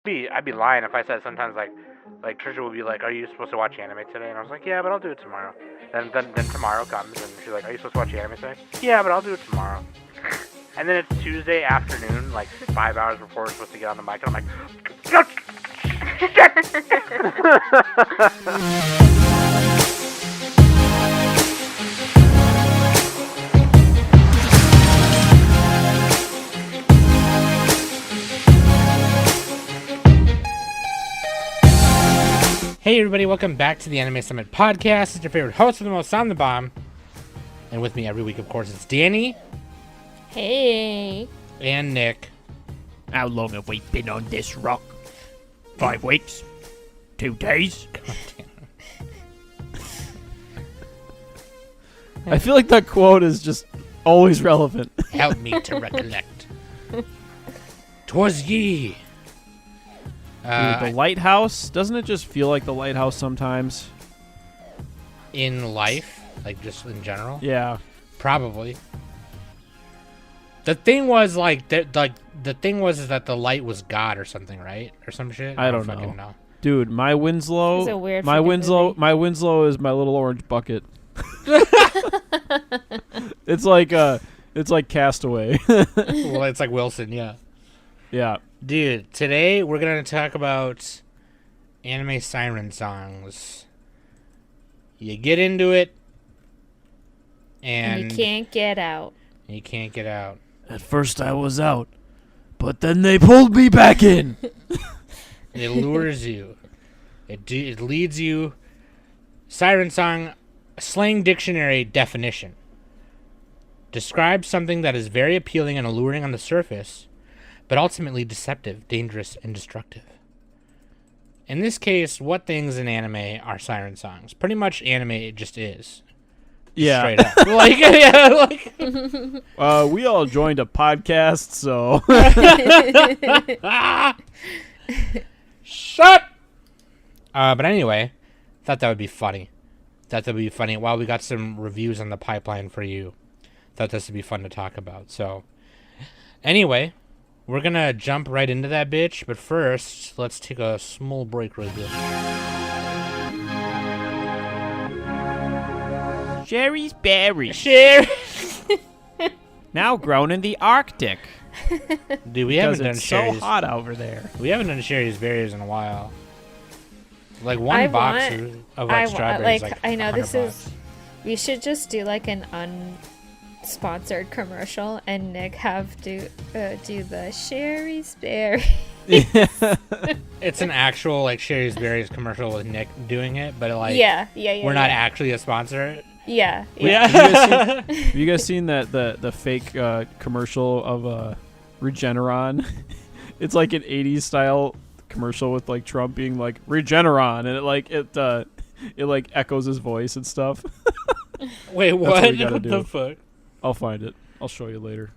I'd be lying if I said sometimes like Trisha would be like, "Are you supposed to watch anime today?" And I was like, "Yeah, but I'll do it tomorrow." Then tomorrow comes and she's like, "Are you supposed to watch anime today?" "Yeah, but I'll do it tomorrow." And then it's Tuesday afternoon, like 5 hours before we're supposed to get on the mic, and I'm like, "No, shit!" Hey everybody, welcome back to the Anime Summit Podcast. It's your favorite host of the most, I'm the Bomb. And with me every week, of course, it's Danny. Hey. And Nick. How long have we been on this rock? 5 weeks? 2 days? I feel like that quote is just always relevant. Help me to recollect. 'Twas ye. Dude, the lighthouse, doesn't it just feel like the lighthouse sometimes? In life, like just in general? Yeah. Probably. The thing was the thing was is that the light was God or something, right? Or some shit? I don't fucking know. Dude, my Winslow. It's a weird my freaking Winslow. movie. My Winslow is my little orange bucket. It's like Castaway. Well, it's like Wilson, yeah. Yeah. Dude, today we're going to talk about anime siren songs. You get into it, and you can't get out. You can't get out. At first I was out, but then they pulled me back in. It lures you. It leads you. Siren song, slang dictionary definition. Describes something that is very appealing and alluring on the surface, but ultimately deceptive, dangerous, and destructive. In this case, what things in anime are siren songs? Pretty much anime it just is. Yeah. Straight up. We all joined a podcast, so. Shut! But anyway, thought that would be funny. While we got some reviews on the pipeline for you, thought this would be fun to talk about. So, anyway, we're gonna jump right into that bitch, but first, let's take a small break right there. Sherry's berries. Sherry! Now grown in the Arctic. Dude, we Because haven't done it's so Sherry's. hot over there. We haven't done Sherry's berries in a while. Like one box of like strawberries. Like I know this $100. we should just do like an unsponsored commercial and Nick have do the Sherry's Berry. It's an actual like Sherry's berries commercial with Nick doing it, but like yeah. we're not actually a sponsor. Yeah. Have you guys seen that the fake commercial of Regeneron? It's like an 80s style commercial with like Trump being like Regeneron, and it like echoes his voice and stuff. Wait, what? what we gotta What do. the fuck? I'll find it. I'll show you later.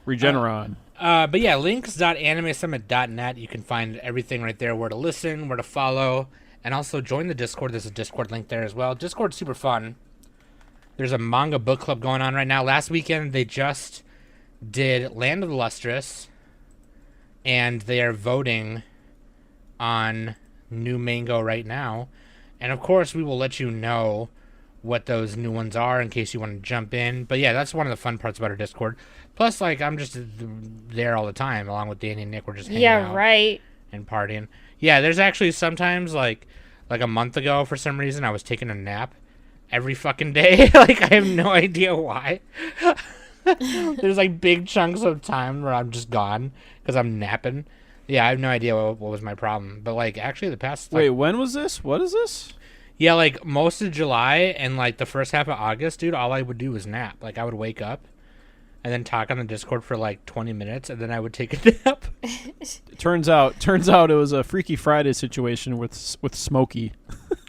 Regeneron. But yeah, links.animesummit.net. You can find everything right there, where to listen, where to follow, and also join the Discord. There's a Discord link there as well. Discord's super fun. There's a manga book club going on right now. Last weekend, they just did Land of the Lustrous, and they are voting on new mango right now. And of course, we will let you know what those new ones are in case you want to jump in. But yeah, that's one of the fun parts about our Discord. Plus, like, I'm just there all the time, along with Danny and Nick. We're just hanging out Right. and partying. Yeah, there's actually sometimes, like a month ago, for some reason, I was taking a nap every fucking day. Like, I have no idea why. There's, like, big chunks of time where I'm just gone because I'm napping. Yeah, I have no idea what was my problem. But, like, actually the past... Wait, when was this? What is this? Yeah, like, most of July and, like, the first half of August, dude, all I would do was nap. Like, I would wake up and then talk on the Discord for, like, 20 minutes, and then I would take a nap. Turns out it was a Freaky Friday situation with Smokey.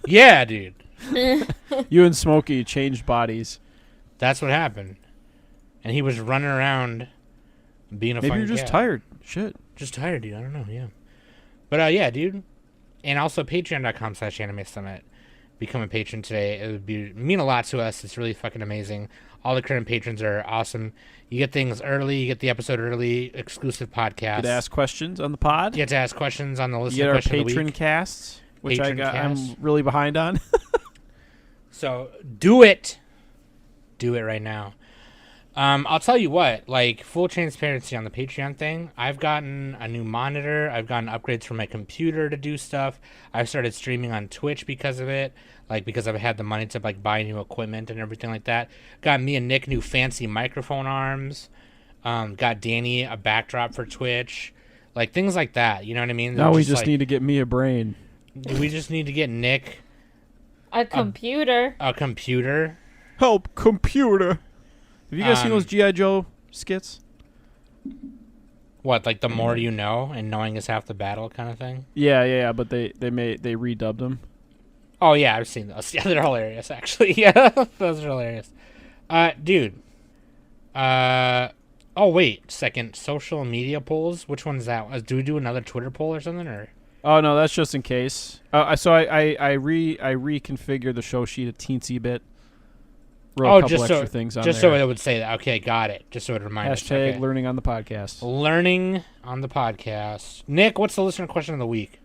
Yeah, dude. You and Smokey changed bodies. That's what happened. And he was running around being a Maybe fucking you're just cat. tired. Shit. Just tired, dude. I don't know, yeah. But, yeah, dude. And also patreon.com/anime summit. become a patron today, it would mean a lot to us. It's really fucking amazing. All the current patrons are awesome. You get things early. You get the episode early, exclusive podcast. You get to ask questions on the pod. You get to ask questions on the You listener get our question of the patron week. casts, which Patron I'm cast. really behind on. So do it. Do it right now. I'll tell you what, like, full transparency on the Patreon thing, I've gotten a new monitor. I've gotten upgrades for my computer to do stuff. I've started streaming on Twitch because of it, like, because I've had the money to, like, buy new equipment and everything like that. Got me and Nick new fancy microphone arms. Got Danny a backdrop for Twitch. Like, things like that, you know what I mean? Now we Just, just like, need to get me a brain. we just need to get Nick A computer. a computer. Help, computer. Have you guys seen those G.I. Joe skits? What, like, the more you know, and knowing is half the battle kind of thing? Yeah, but they redubbed them. Oh, yeah, I've seen those. Yeah, they're hilarious, actually. Yeah, those are hilarious. Dude. Oh, wait. Second, social media polls. Which one's that? Do we do another Twitter poll or something, or? Oh no, that's just in case. So I reconfigured the show sheet a teensy bit. Wrote a couple extra things on just there. so it would say that. Okay, got it. Just so it reminded us. Hashtag Okay. learning on the podcast. Learning on the podcast. Nick, what's the listener question of the week?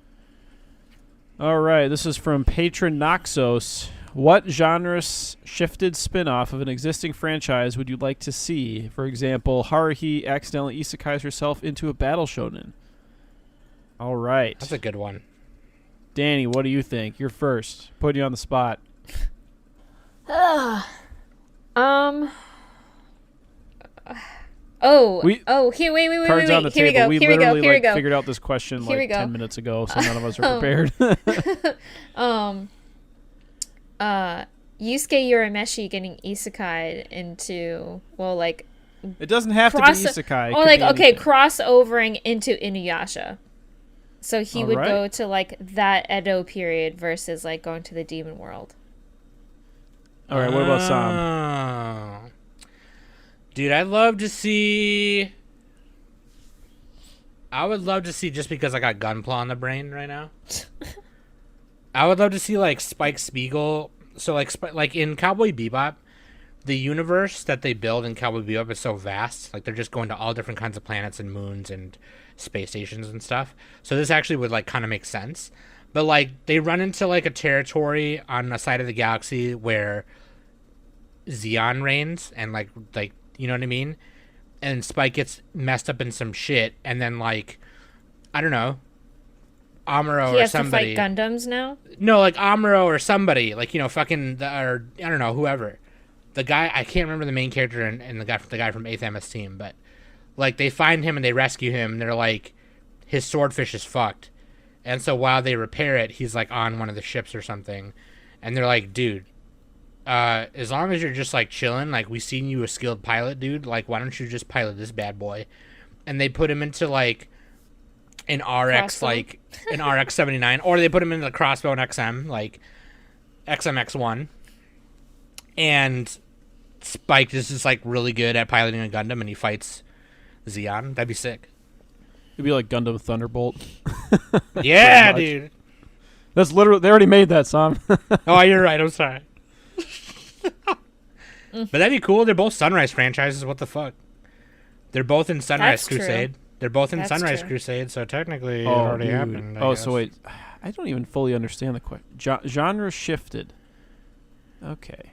All right, this is from Patron Noxos. What genres shifted spin-off of an existing franchise would you like to see? For example, Haruhi accidentally isekais herself into a battle shonen. All right. That's a good one. Danny, what do you think? You're first. Putting you on the spot. Here, wait. Cards on the Here we table. go. We Here we go. literally Here we go. figured out this question Here we like go. 10 minutes ago, so none of us are prepared. Yusuke Urameshi getting isekai'd into, well, like, It doesn't have to be isekai. It oh, could like, be okay, anything. crossovering into Inuyasha. So he would Alright. go to, like, that Edo period versus, like, going to the demon world. All right, what about Sam? Oh. Dude, I'd love to see... I would love to see, just because I got Gunpla on the brain right now. I would love to see, like, Spike Spiegel. So, like in Cowboy Bebop, the universe that they build in Cowboy Bebop is so vast. Like, they're just going to all different kinds of planets and moons and space stations and stuff. So this actually would, like, kind of make sense. But, like, they run into, like, a territory on the side of the galaxy where Zeon reigns and, like, you know what I mean? And Spike gets messed up in some shit, and then, like, I don't know, Amuro He or has somebody. to fight Gundams now? No, like Amuro or somebody, like, you know, fucking, or I don't know, whoever. The guy, I can't remember the main character and the guy from 8th MS team, but, like, they find him and they rescue him, and they're like, his swordfish is fucked. And so while they repair it, he's, like, on one of the ships or something, and they're like, dude, as long as you're just, like, chilling, like, we seen you a skilled pilot, dude, like, why don't you just pilot this bad boy? And they put him into, like, an RX, Crossbow? like, an RX 79, or they put him into the crossbow and XM, like, XMX1. And Spike is just, like, really good at piloting a Gundam, and he fights Zeon. That'd be sick. It'd be like Gundam Thunderbolt. Yeah, much. dude. That's literally, they already made that, Sam. Oh, you're right. I'm sorry. But that'd be cool. They're both Sunrise franchises. What the fuck? They're both in Sunrise That's true. Crusade. They're both in That's Sunrise true. Crusade, so technically it Oh, already dude. happened. I Oh, guess. so wait. I don't even fully understand the question. Genre shifted. Okay.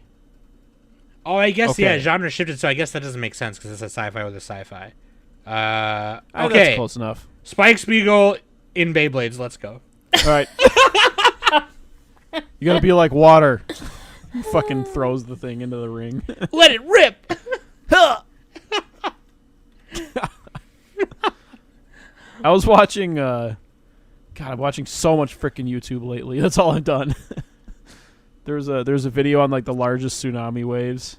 Oh, I guess, yeah, Okay. genre shifted, so I guess that doesn't make sense because it's a sci-fi with a sci-fi. That's Okay. close enough. Spike Spiegel in Beyblades. Let's go. All right. You gotta be like water. He fucking throws the thing into the ring. Let it rip! I was watching, God, I'm watching so much freaking YouTube lately. That's all I've done. There's a video on, like, the largest tsunami waves.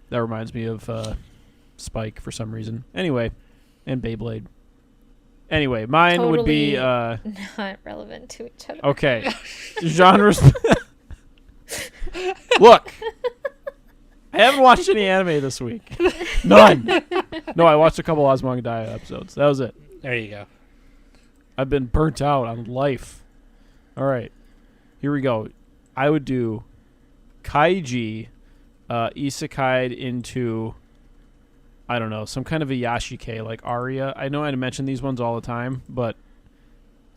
That reminds me of Spike for some reason. Anyway, and Beyblade. Anyway, mine would be... Not relevant to each other. Okay. Genres. Look. I haven't watched any anime this week. None. No, I watched a couple Osmangdiah episodes. That was it. There you go. I've been burnt out on life. All right. Here we go. I would do Kaiji isekai'd into, I don't know, some kind of a Yashike like Arya. I know I mention these ones all the time, but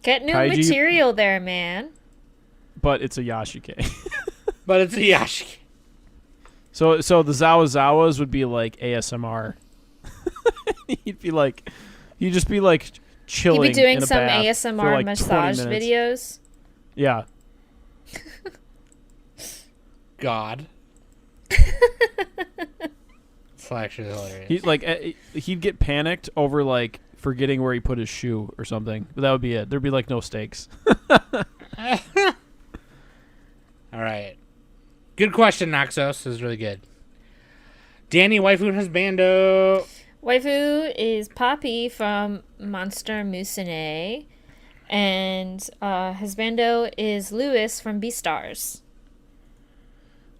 Get new Kaiji- material there, man. it's a Yashike. But it's a Yashiki. So the Zawas would be like ASMR. He'd just be like chilling. You'd be doing in a some bath ASMR for like 20 massage minutes. videos. Yeah. God. It's actually hilarious. He'd get panicked over like forgetting where he put his shoe or something. But that would be it. There'd be like no stakes. All right. Good question, Noxos. This is really good. Danny, waifu and husbando. Waifu is Poppy from Monster Musume, and husbando is Lewis from Beastars.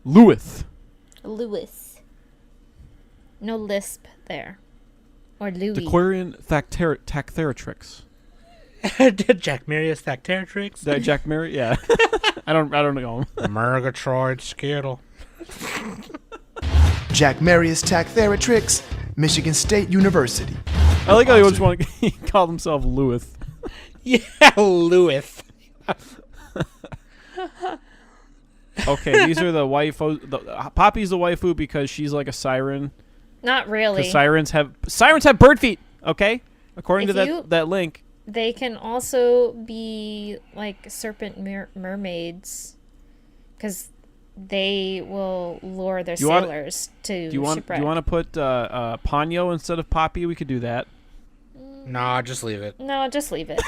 Lewis. Lewis. No lisp there. Or Louis. Dequarian Tactheratrix. Jack Marius Thacteratrix. Jack Mary? Yeah. I don't know. Murgatroyd Skittle. Jack Marius Tactheratrix, Michigan State University. I like how he called himself Lewis. Yeah, Lewis. Okay, these are the waifu. Poppy's the waifu because she's like a siren. Not really. Because sirens have bird feet. Okay, according If to you- that link. They can also be like serpent mermaids, because they will lure their Do you want- sailors to Do you want shipwreck. to put Ponyo instead of Poppy? We could do that. Nah, just leave it. No, just leave it.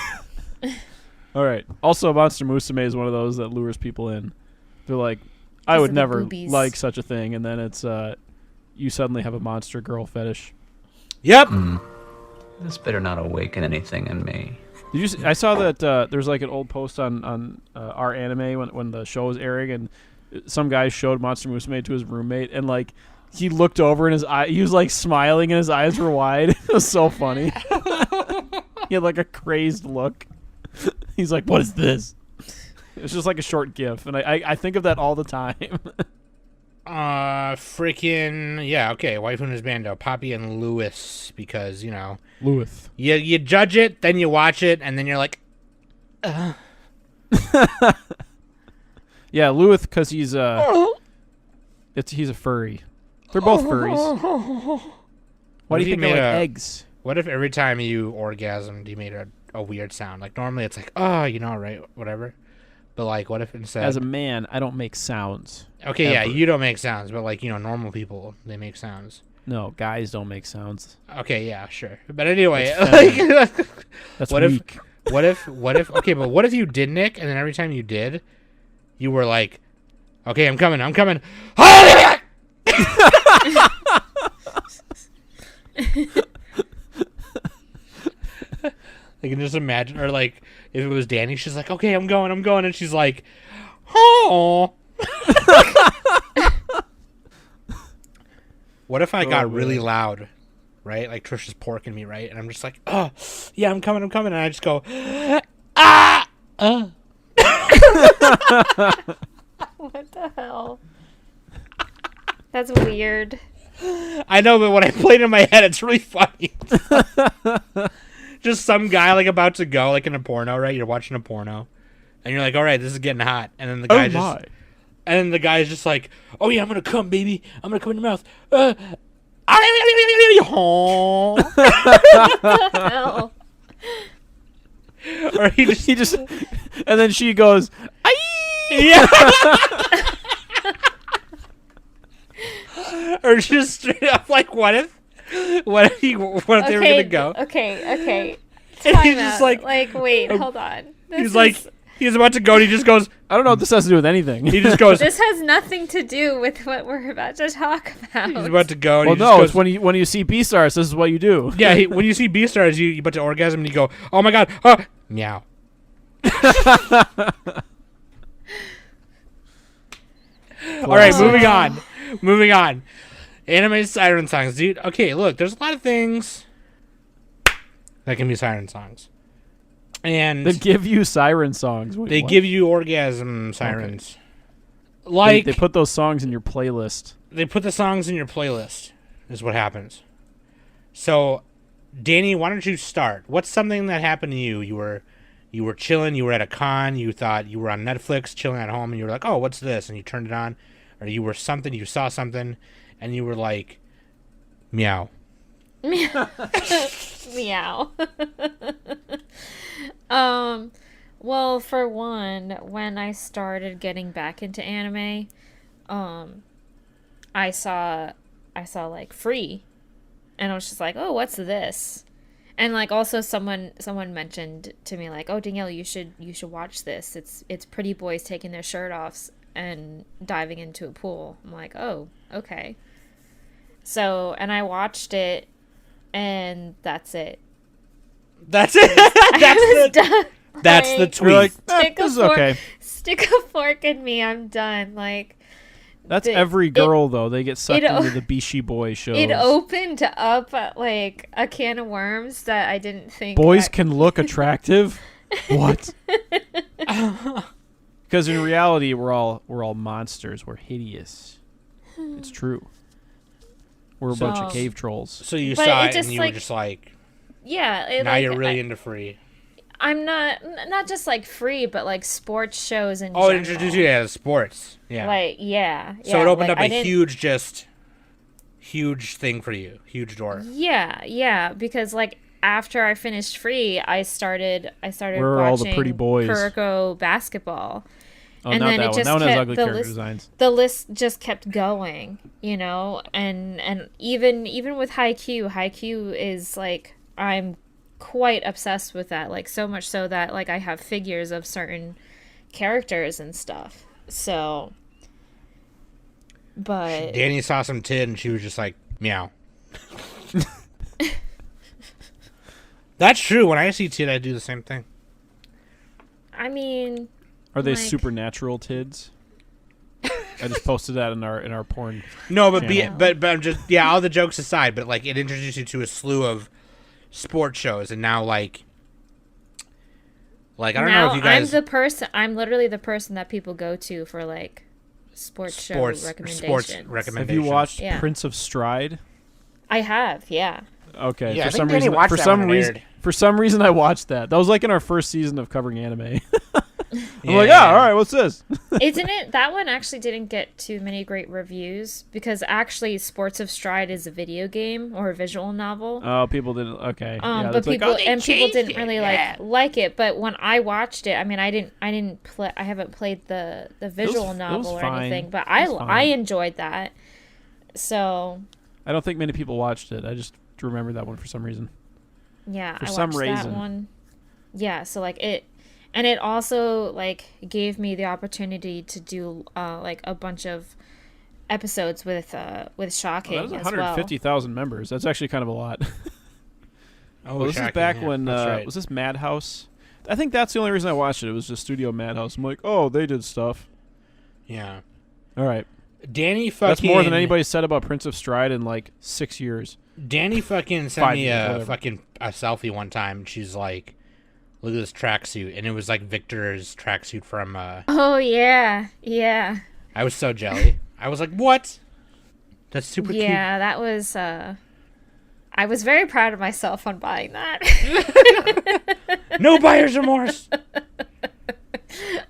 All right. Also, Monster Musume is one of those that lures people in. They're like, I 'Cause would of the never boobies. like such a thing, and then it's you suddenly have a monster girl fetish. Yep. This better not awaken anything in me. Did you? I saw that there's like an old post on our anime when the show was airing, and some guy showed Monster Musume to his roommate, and like he looked over and his eye, he was like smiling and his eyes were wide. It was so funny. He had like a crazed look. He's like, "What is this?" It's just like a short gif, and I think of that all the time. Freaking yeah. Okay, waifu and husbando, Poppy and Lewis, because you know Lewis. you judge it, then you watch it, and then you're like, Yeah, Lewis, because he's he's a furry. They're both furries. Why do you think they're like eggs? What if every time you orgasmed, you made a weird sound? Like normally it's like, oh, you know, right, whatever. But like, what if instead? As a man, I don't make sounds. Okay, yeah, ever. you don't make sounds, but like, you know, normal people, they make sounds. No, guys don't make sounds. Okay, yeah, sure. But anyway, That's like, That's what weak. if okay, but what if you did, Nick, and then every time you did, you were like, okay, I'm coming. I can just imagine, or like, if it was Danny, she's like, okay, I'm going, and she's like, oh. What if I got really loud, right? Like Trish is porking me, right? And I'm just like, oh, yeah, I'm coming, and I just go, ah, What the hell? That's weird. I know, but when I played it in my head, it's really funny. Just some guy like about to go, like in a porno, right? You're watching a porno, and you're like, all right, this is getting hot, and then the guy and then the guy's just like, oh yeah, I'm gonna come, baby, I'm gonna come in your mouth. Hell. Or he just and then she goes, yeah. Or just straight up like, what if they were gonna go? Okay. And Time he's just out. like, wait, hold on. He's about to go, and he just goes, I don't know what this has to do with anything. he just goes, This has nothing to do with what we're about to talk about. he's about to go. And Well, he just no, goes, it's when you see Beastars, this is what you do. yeah, when you see Beastars, you about to orgasm, and you go, oh my god, meow. All right, moving on. Anime siren songs, dude. Okay, look, there's a lot of things that can be siren songs, and They give you siren songs. Wait, they what? give you orgasm sirens. Like they put those songs in your playlist. they put the songs in your playlist is what happens. So, Danny, why don't you start? What's something that happened to you? You were chilling, you were at a con, you thought you were on Netflix chilling at home, and you were like, "Oh, what's this?" And you turned it on, or you saw something, and you were like, "Meow." Meow. Well, for one, when I started getting back into anime, I saw like Free, and I was just like, "Oh, what's this?" And like also someone mentioned to me like, "Oh, Danielle, you should watch this. It's pretty boys taking their shirt off and diving into a pool." I'm like, "Oh, okay." So, and I watched it, and that's it. That's it. That's the tweet. You're like, Stick this is a fork, okay. stick a fork in me. I'm done. Like That's every girl though. They get sucked it- into the Bishi Boy shows. it opened up like a can of worms that I didn't think. Boys can look attractive. What? Because in reality, we're all monsters. We're hideous. It's true. We're a bunch of cave trolls. So you But saw it it, just, and you were like- just like, Yeah. now you're really into Free. I'm not just like Free, but like sports shows in Oh, it general. introduced you to sports. Yeah. Like yeah. So it opened like, up I a didn't- huge thing for you. Huge door. Yeah, because like after I finished Free, I started Where are all the watching pretty boys? Kuroko basketball. Oh, And not then that it one. just That one has kept- ugly the character list- designs. The list just kept going, and even with Haikyuu is like I'm quite obsessed with that, like so much so that like I have figures of certain characters and stuff. So, but Danny saw some tit, and she was just like, meow. That's true. When I see tit, I do the same thing. I mean, Are they like- supernatural tids? I just posted that in our porn. No, but Yeah. but I'm just all the jokes aside, but like it introduced you to a slew of sports shows, and now like I don't know if you guys I'm literally the person that people go to for like sports recommendations. Have you watched Yeah. Prince of Stride? I have, yeah. Okay. Yeah, I for think some Danny reason, watched for that some when it reason, aired. for some reason, I watched that. That was like in our first season of covering anime. I'm Yeah. like, all right, what's this? Isn't it? That one actually didn't get too many great reviews because actually Sports of Stride is a video game or a visual novel. Oh, people didn't. Okay. Yeah, But that's like, people oh, they people didn't changed really it. like it. But when I watched it, I mean, I didn't play. I haven't played the visual novel or fine. anything, but It was I fine. enjoyed that. So I don't think many people watched it. I just remember that one for some reason. yeah, For I some watched that reason. one. Yeah, so like it, and it also like gave me the opportunity to do like a bunch of episodes with Shocking Well, that was as well. 150,000 members. That's actually kind of a lot. Oh, Well, this is shocking, back yeah, when that's right. was this Madhouse? I think that's the only reason I watched it. It was just Studio Madhouse. I'm like, oh, they did stuff. Yeah. All right, Danny fucking. that's more than anybody said about Prince of Stride in like 6 years. Danny fucking sent 5 me years, a whatever. fucking a selfie one time. She's like, "Look at this tracksuit," and it was like Victor's tracksuit from. Oh yeah, yeah, I was so jelly. I was like, "What? That's super cute." yeah. That was. I was very proud of myself on buying that. No buyer's remorse.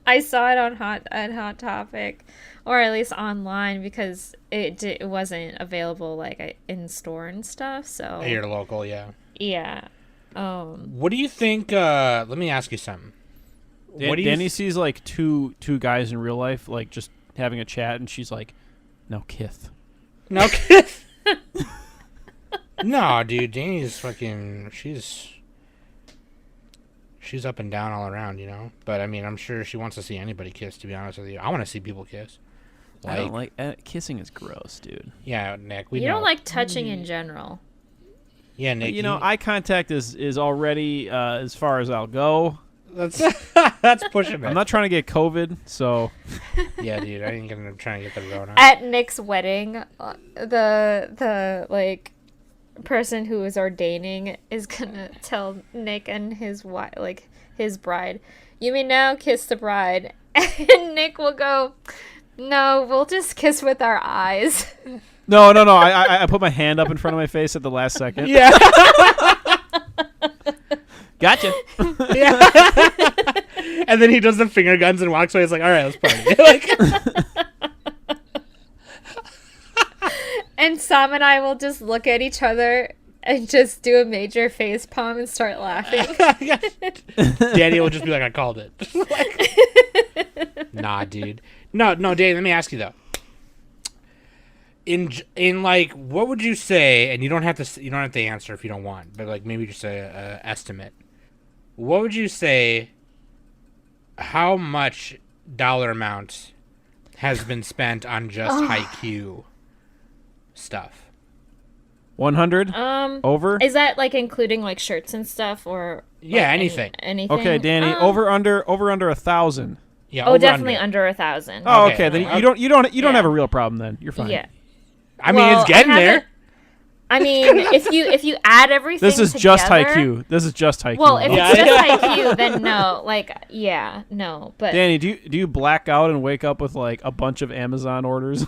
I saw it on Hot Topic, or at least online because it wasn't available like in store and stuff. So Hey, you're local, yeah. yeah. What do you think? Let me ask you something. What do you? Danny sees like two guys in real life, like just having a chat, and she's like, "No, Kith." No, no, dude. Danny's fucking. She's up and down all around, you know. But I mean, I'm sure she wants to see anybody kiss. To be honest with you, I want to see people kiss. I don't like kissing is gross, dude. Yeah, Nick. We You know. don't like touching in general. Yeah, Nick. You know, eye contact is already as far as I'll go. That's that's pushing it. I'm not trying to get COVID, so Yeah, dude. I ain't gonna try and get the Rona. At Nick's wedding, the like person who is ordaining is gonna tell Nick and his wife, like his bride, "You may now kiss the bride," and Nick will go, No, we'll just kiss with our eyes. No. I put my hand up in front of my face at the last second. Yeah. Gotcha. Yeah. And then he does the finger guns and walks away. He's like, all right, let's party. Like, And Sam and I will just look at each other and just do a major face palm and start laughing. Danny will just be like, I called it. Like, nah, dude. No, Danny, let me ask you, though. In like, what would you say, and you don't have to answer if you don't want, but like maybe just a estimate. What would you say, how much dollar amount has been spent on just Haikyuu stuff? 100? Over? Is that like including like shirts and stuff or Yeah, like, anything. Anything? Okay, Danny, over under 1,000. Yeah, Oh, over, definitely under. under 1,000. Oh, Okay. okay. Then you don't have a real problem then. You're fine. Yeah. I mean, Well, it's getting I there. haven't- I mean, if you add everything This is together, just Haikyuu. This is just Haikyuu. Well, if Yeah. it's just Haikyuu, then no. Like, yeah, no. But Danny, do you black out and wake up with like a bunch of Amazon orders?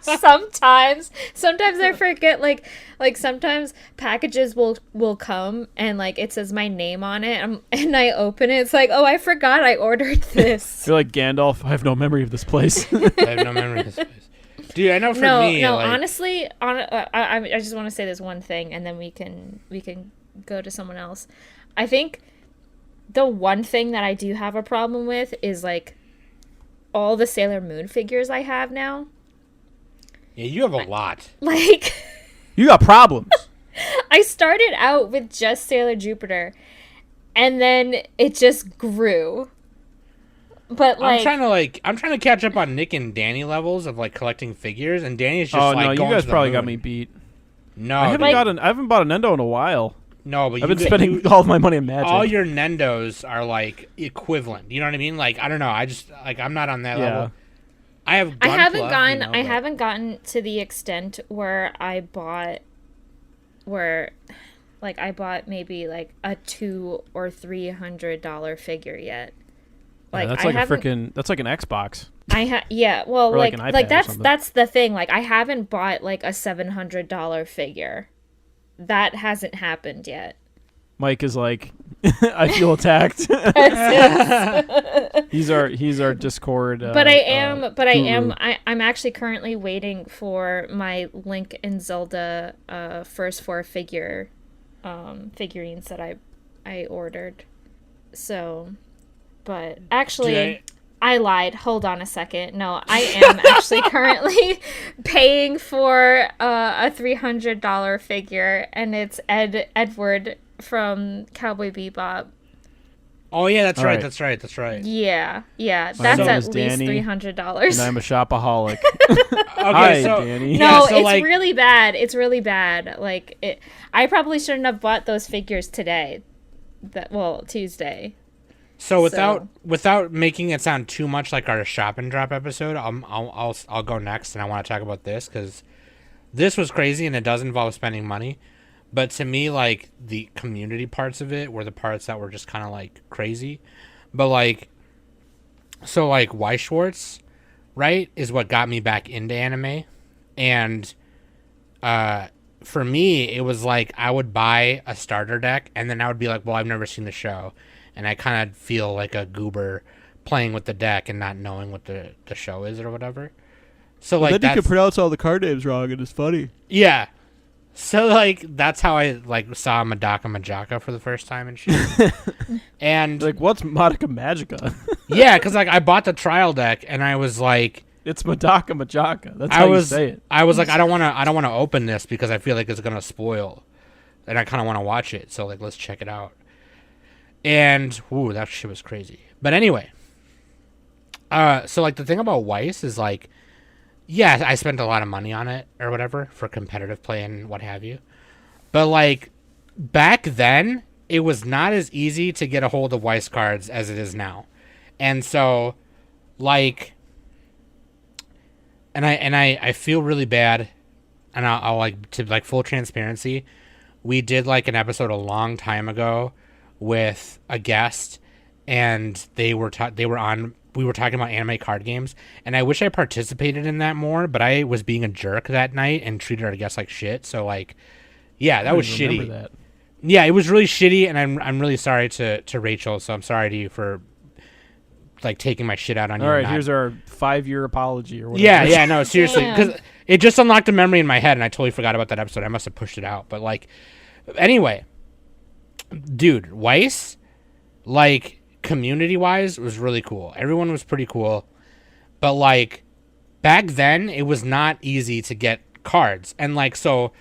sometimes I forget. Like sometimes packages will come and like it says my name on it, and I open it. It's like, oh, I forgot I ordered this. You're like Gandalf. I have no memory of this place. I have no memory of this place. Dude, I know for me, No, like, honestly, I just want to say this one thing, and then we can go to someone else. I think the one thing that I do have a problem with is like all the Sailor Moon figures I have now. yeah, you have a lot. Like, You got problems. I started out with just Sailor Jupiter, and then it just grew. But like, I'm trying to catch up on Nick and Danny levels of like collecting figures, and Danny's just Oh like no, you going guys to the probably got moon. me beat. No, I haven't dude. I haven't bought an Nendo in a while. No, but I've been spending all of my money on Magic. all your Nendos are like equivalent. You know what I mean? Like, I don't know. I just like I'm not on that level. I have. I haven't Gunpla, gone. you know, I but- haven't gotten to the extent where I bought maybe like a $200 or $300 figure yet. Yeah, that's like that's like an Xbox. Well, Or like like an iPad or something. that's the thing. Like, I haven't bought like a $700 figure. That hasn't happened yet. Mike is like, I feel attacked. he's our Discord. But guru. I'm actually currently waiting for my Link and Zelda first 4 figurines that I ordered. So, but actually, Dude, I lied. Hold on a second. No, I am actually currently paying for a $300 figure, and it's Edward from Cowboy Bebop. Oh yeah, that's All right. right. That's right. That's right. Yeah, that's name at is least Danny, $300. and I'm a shopaholic. Okay, Hi, so Danny. No, Yeah, so, it's like- really bad. It's really bad. Like I probably shouldn't have bought those figures today. Tuesday. So without making it sound too much like our shop and drop episode, I'll go next, and I want to talk about this because this was crazy and it does involve spending money. But to me, like, the community parts of it were the parts that were just kind of like crazy. But like, so like Weiss Schwartz, right, is what got me back into anime, and for me it was like I would buy a starter deck and then I would be like, well, I've never seen the show. And I kind of feel like a goober playing with the deck and not knowing what the show is or whatever. So like that's, pronounce all the card names wrong, and it's funny. yeah. So like that's how I like saw Madaka Majaka for the first time and shit. And Like, what's Madoka Magica? yeah, because like I bought the trial deck and I was like, It's Madaka Majaka. That's how you say it. I was like, I don't want to open this because I feel like it's gonna spoil, and I kind of want to watch it. So like, let's check it out. And ooh, that shit was crazy. But anyway, so like the thing about Weiss is like, yeah, I spent a lot of money on it or whatever for competitive play and what have you. But like back then, it was not as easy to get a hold of Weiss cards as it is now. And so like, and I feel really bad, and I'll like, to like full transparency, we did like an episode a long time ago with a guest, and they were on we were talking about anime card games, and I wish I participated in that more, but I was being a jerk that night and treated our guests like shit. So like, yeah, that was shitty. That. Yeah, it was really shitty, and I'm really sorry to Rachel. So I'm sorry to you for like taking my shit out on you. All right, here's our 5-year apology or whatever. Yeah, no, seriously, because it just unlocked a memory in my head, and I totally forgot about that episode. I must have pushed it out, but like, anyway, dude, Weiss, like, community-wise, was really cool. Everyone was pretty cool, but like, back then, it was not easy to get cards, and like, so,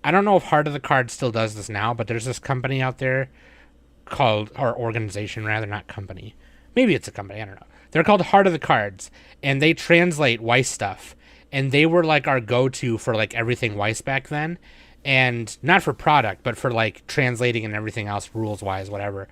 I don't know if Heart of the Card still does this now, but there's this company out there called, or organization rather, not company. Maybe it's a company, I don't know. They're called Heart of the Cards, and they translate Weiss stuff, and they were like our go-to for like everything Weiss back then, and not for product, but for like translating and everything else, rules-wise, whatever.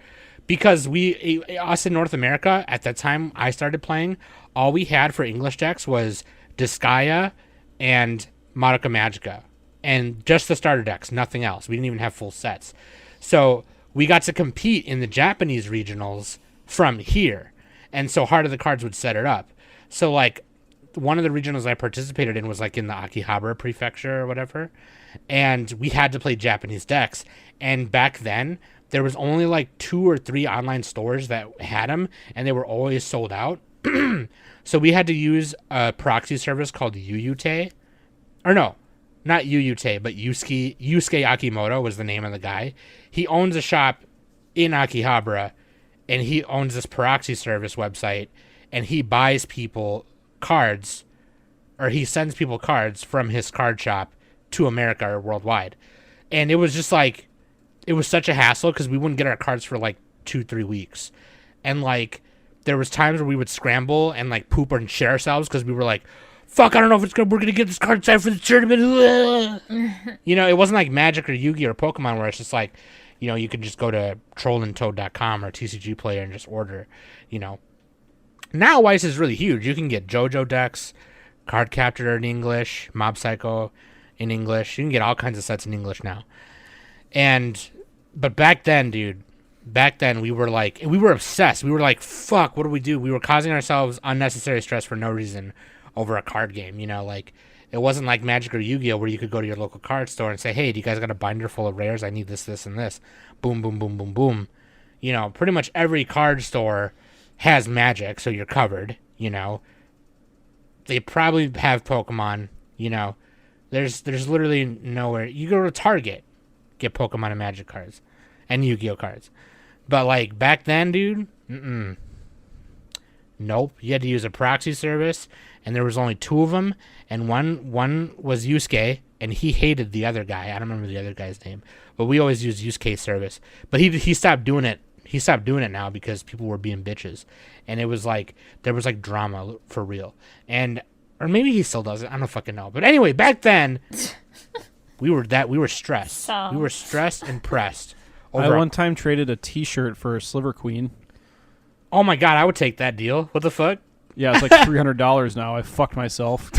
Because us in North America, at that time I started playing, all we had for English decks was Disgaea and Madoka Magica. And just the starter decks, nothing else. We didn't even have full sets. So we got to compete in the Japanese regionals from here. And so Heart of the Cards would set it up. So like one of the regionals I participated in was like in the Akihabara prefecture or whatever. And we had to play Japanese decks. And back then, there was only like 2 or 3 online stores that had them, and they were always sold out. So we had to use a proxy service called Yuyute. Or no, not Yuyute, but Yusuke Akimoto was the name of the guy. He owns a shop in Akihabara, and he owns this proxy service website, and he buys people cards, or he sends people cards from his card shop to America or worldwide. And it was just like, it was such a hassle because we wouldn't get our cards for like 2-3 weeks. And like, there was times where we would scramble and like poop and shit ourselves because we were like, fuck, I don't know if we're going to get this card signed for the tournament. You know, it wasn't like Magic or Yu-Gi or Pokemon where it's just like, you know, you could just go to trollandtoad.com or TCG Player and just order, you know. Now Weiss is really huge. You can get JoJo decks, Card Captor in English, Mob Psycho in English. You can get all kinds of sets in English now. But back then, dude, we were obsessed. We were like, fuck, what do we do? We were causing ourselves unnecessary stress for no reason over a card game, you know, like, it wasn't like Magic or Yu-Gi-Oh! Where you could go to your local card store and say, hey, do you guys got a binder full of rares? I need this, this, and this. Boom, boom, boom, boom, boom. You know, pretty much every card store has Magic, so you're covered, you know. They probably have Pokemon, you know. There's literally nowhere. You go to Target, get Pokemon and Magic cards, and Yu-Gi-Oh! Cards. But, like, back then, dude, nope. You had to use a proxy service, and there was only 2 of them, and one was Yusuke, and he hated the other guy. I don't remember the other guy's name, but we always used Yusuke's service. But he stopped doing it. He stopped doing it now because people were being bitches, and it was like, there was like drama for real. And, or maybe he still does it. I don't fucking know. But anyway, back then, we were stressed. We were stressed and pressed. I one time traded a T-shirt for a Sliver Queen. Oh my god, I would take that deal. What the fuck? Yeah, it's like $300 now. I fucked myself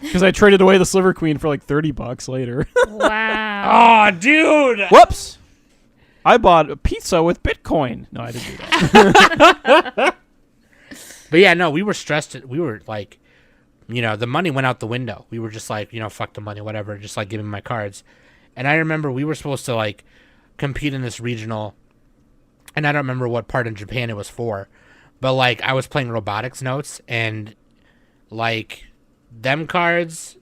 because I traded away the Sliver Queen for like $30 later. Wow. Oh, dude. Whoops! I bought a pizza with Bitcoin. No, I didn't do that. But yeah, no, we were stressed. We were like, you know, the money went out the window. We were just like, you know, fuck the money, whatever. Just like giving my cards. And I remember we were supposed to like compete in this regional, and I don't remember what part in Japan it was for, but like I was playing robotics notes, and like them cards,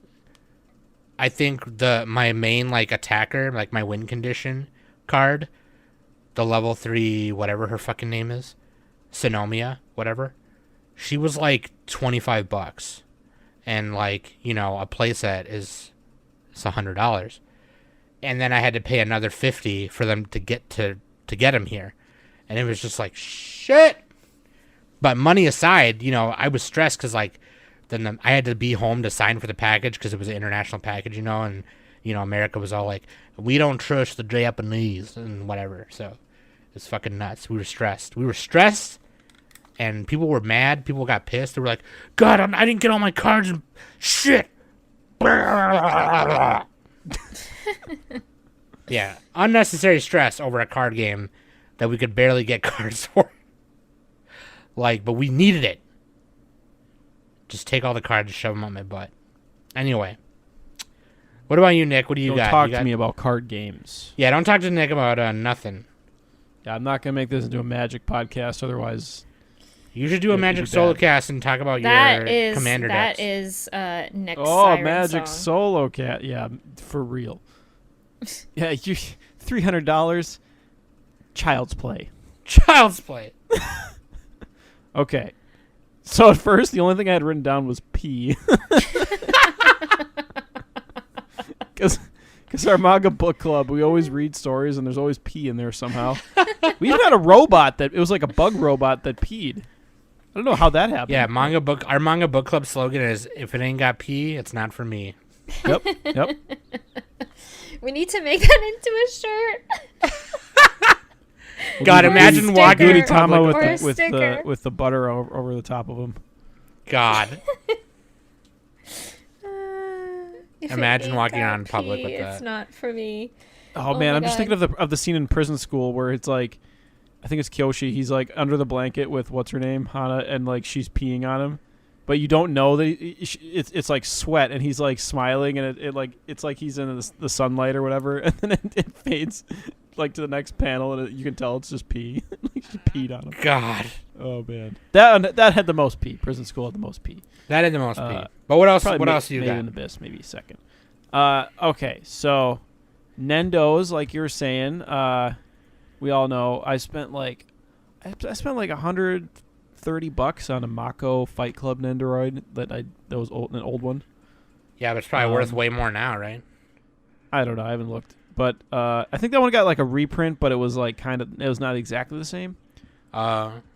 I think my main like attacker, like my win condition card, the level 3 whatever her fucking name is, Sinomia, whatever, she was like $25, and like, you know, a playset is $100, and then I had to pay another $50 for them to get him here. And it was just like, shit. But money aside, you know, I was stressed because, like, then I had to be home to sign for the package because it was an international package, you know, and, you know, America was all like, we don't trust the Japanese and whatever. So it's fucking nuts. We were stressed, and people were mad. People got pissed. They were like, God, I didn't get all my cards and shit. Yeah, unnecessary stress over a card game that we could barely get cards for. Like, but we needed it. Just take all the cards, shove them up my butt. Anyway. What about you, Nick? What do you Don't got? talk You got... to me about card games. Yeah, don't talk to Nick about nothing. Yeah, I'm not gonna make this into a Magic podcast. Otherwise, You should do a it'd Magic be Solo bad. cast and talk about That your is commander decks. that is Nick's oh, Siren Magic song. Solo Cat. Yeah, for real. Yeah, you $300. Child's play. Child's Play. Okay. So at first, the only thing I had written down was pee. Because our manga book club, we always read stories, and there's always pee in there somehow. We even had a robot it was like a bug robot that peed. I don't know how that happened. Yeah, our manga book club slogan is, if it ain't got pee, it's not for me. Yep. We need to make that into a shirt. God, Or a imagine sticker. walking Goody in Tama public Or a with sticker. the butter over the top of them. God. If it Imagine ain't walking got around in public pee, with It's that. not for me. Oh, Oh man, my I'm just God. thinking of the scene in Prison School where it's like, I think it's Kyoshi. He's like under the blanket with what's her name, Hana, and like she's peeing on him, but you don't know that it's like sweat, and he's like smiling, and it's like he's in the sunlight or whatever, and then it fades like to the next panel, and you can tell it's just pee. Like she peed on him. God. Oh man, that had the most pee. Prison School had the most pee. That is the most pee. But what else? Probably What else do you Made got? in Abyss, maybe second. Okay, so Nendo's, like you were saying, we all know. I spent like $130 on a Mako Fight Club Nendoroid that was an old one. Yeah, but it's probably worth way more now, right? I don't know. I haven't looked, but I think that one got like a reprint, but it was like it was not exactly the same.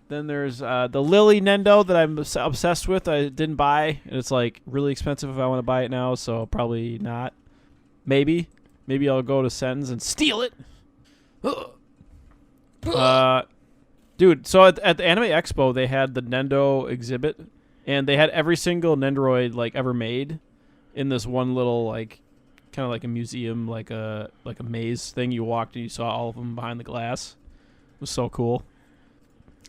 Then there's the Lily Nendo that I'm obsessed with. I didn't buy. It's like really expensive if I want to buy it now, so probably not. Maybe I'll go to Sens and steal it. Dude, so at the Anime Expo they had the Nendo exhibit, and they had every single Nendoroid like ever made in this one little like kind of like a museum, like a maze thing. You walked and you saw all of them behind the glass. It was so cool.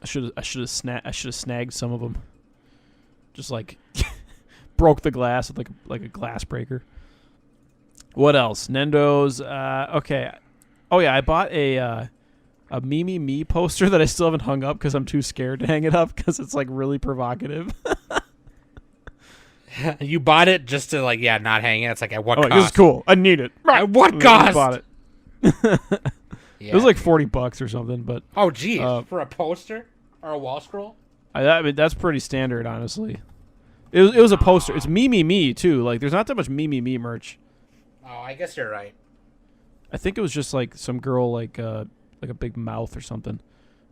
I should have snagged some of them. Just like broke the glass with like a glass breaker. What else? Nendo's. Okay. Oh yeah, I bought a Mimi Me poster that I still haven't hung up because I'm too scared to hang it up because it's like really provocative. You bought it just to not hang it. It's like, at what cost? This is cool. I need it. At what And then I cost? bought it. Yeah. It was like $40 or something, but Oh, geez. For a poster or a wall scroll? I mean that's pretty standard, honestly. It was a poster. It's Me too. Like there's not that much Me merch. Oh, I guess you're right. I think it was just like some girl like a big mouth or something.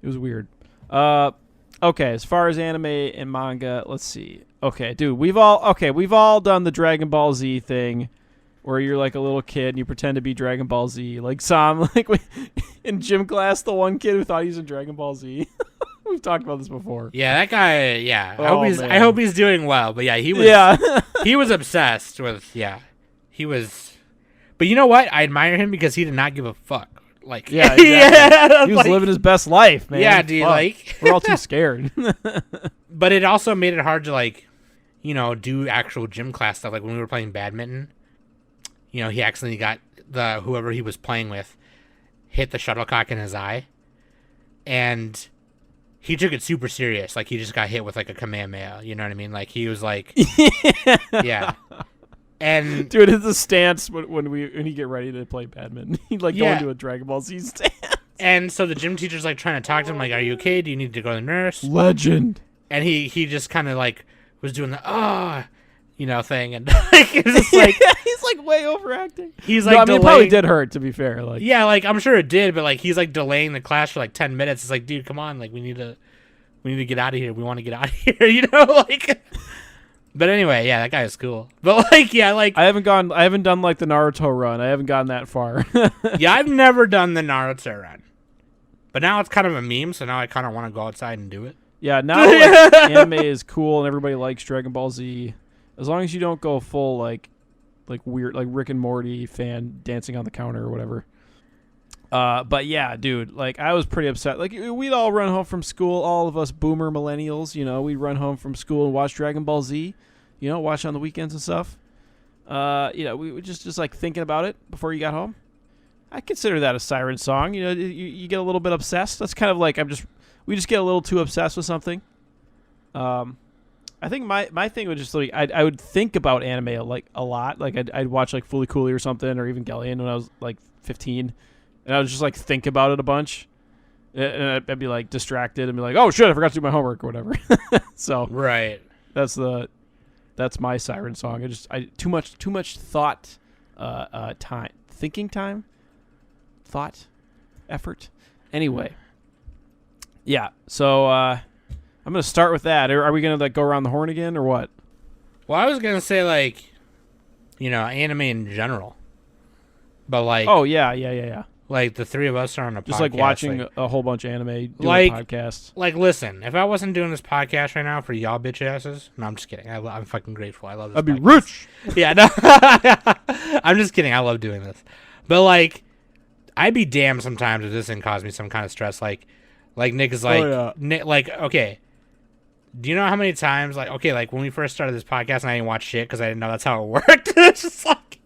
It was weird. Okay, as far as anime and manga, let's see. Okay, dude, we've all done the Dragon Ball Z thing where you're like a little kid and you pretend to be Dragon Ball Z. Like Sam, in gym class, the one kid who thought he was in Dragon Ball Z. We've talked about this before. Yeah, that guy. Yeah, Oh, I man. hope he's doing well. But yeah, he was. Yeah. He was obsessed with. Yeah, he was. But you know what? I admire him because he did not give a fuck. Like, Yeah, exactly. yeah, He was living his best life, man. Yeah, dude. Fuck. Like, We're all too scared. but it also made it hard to do actual gym class stuff. Like when we were playing badminton, he accidentally got whoever he was playing with hit the shuttlecock in his eye, and he took it super serious. Like he just got hit with like a Kamehameha. You know what I mean? Like he was like, yeah. And Dude, it's a stance when he get ready to play badminton. He'd go into a Dragon Ball Z stance. and so the gym teacher's like trying to talk to him, like, "Are you okay? Do you need to go to the nurse?" Legend. And he just kind of was doing the thing, and it's just like He's way overacting. he's No, like I mean, it delaying. probably did hurt, to be fair. Yeah, I'm sure it did, but he's delaying the class for 10 minutes. It's like, dude, come on, we need to get out of here. We want to get out of here, But anyway, yeah, that guy is cool. But I haven't done the Naruto run. I haven't gotten that far. yeah, I've never done the Naruto run, but now it's kind of a meme, so now I kind of want to go outside and do it. Yeah, now anime is cool and everybody likes Dragon Ball Z. As long as you don't go full weird Rick and Morty fan dancing on the counter or whatever. But yeah, dude, like I was pretty upset. Like we'd all run home from school, all of us boomer millennials, we'd run home from school and watch Dragon Ball Z, watch on the weekends and stuff. We were just like thinking about it before you got home. I consider that a Siren song. You get a little bit obsessed. That's kind of like we just get a little too obsessed with something. I think my thing would just like I would think about anime like a lot. Like I'd watch like Fooly Cooly or something, or even Galleon when I was like 15, and I would just like think about it a bunch, and I'd be like distracted and be like, oh shit, I forgot to do my homework or whatever. So Right. that's my Siren song. Too much thought, thought, effort. Anyway, yeah. So I'm gonna start with that. Are we gonna like go around the horn again or what? Well, I was gonna say like, anime in general, but like, Oh yeah. like the three of us are on a Just podcast, like watching a whole bunch of anime, doing Like- a podcast. Like, listen, if I wasn't doing this podcast right now for y'all bitch asses, no, I'm just kidding. I'm fucking grateful. I love this. I'd be podcast. rich. Yeah, no, I'm just kidding. I love doing this, but like, I'd be damned sometimes if this didn't cause me some kind of stress. Like Nick is like, Nick, like, okay, do you know how many times, like, okay, like when we first started this podcast and I didn't watch shit because I didn't know that's how it worked. It's just like,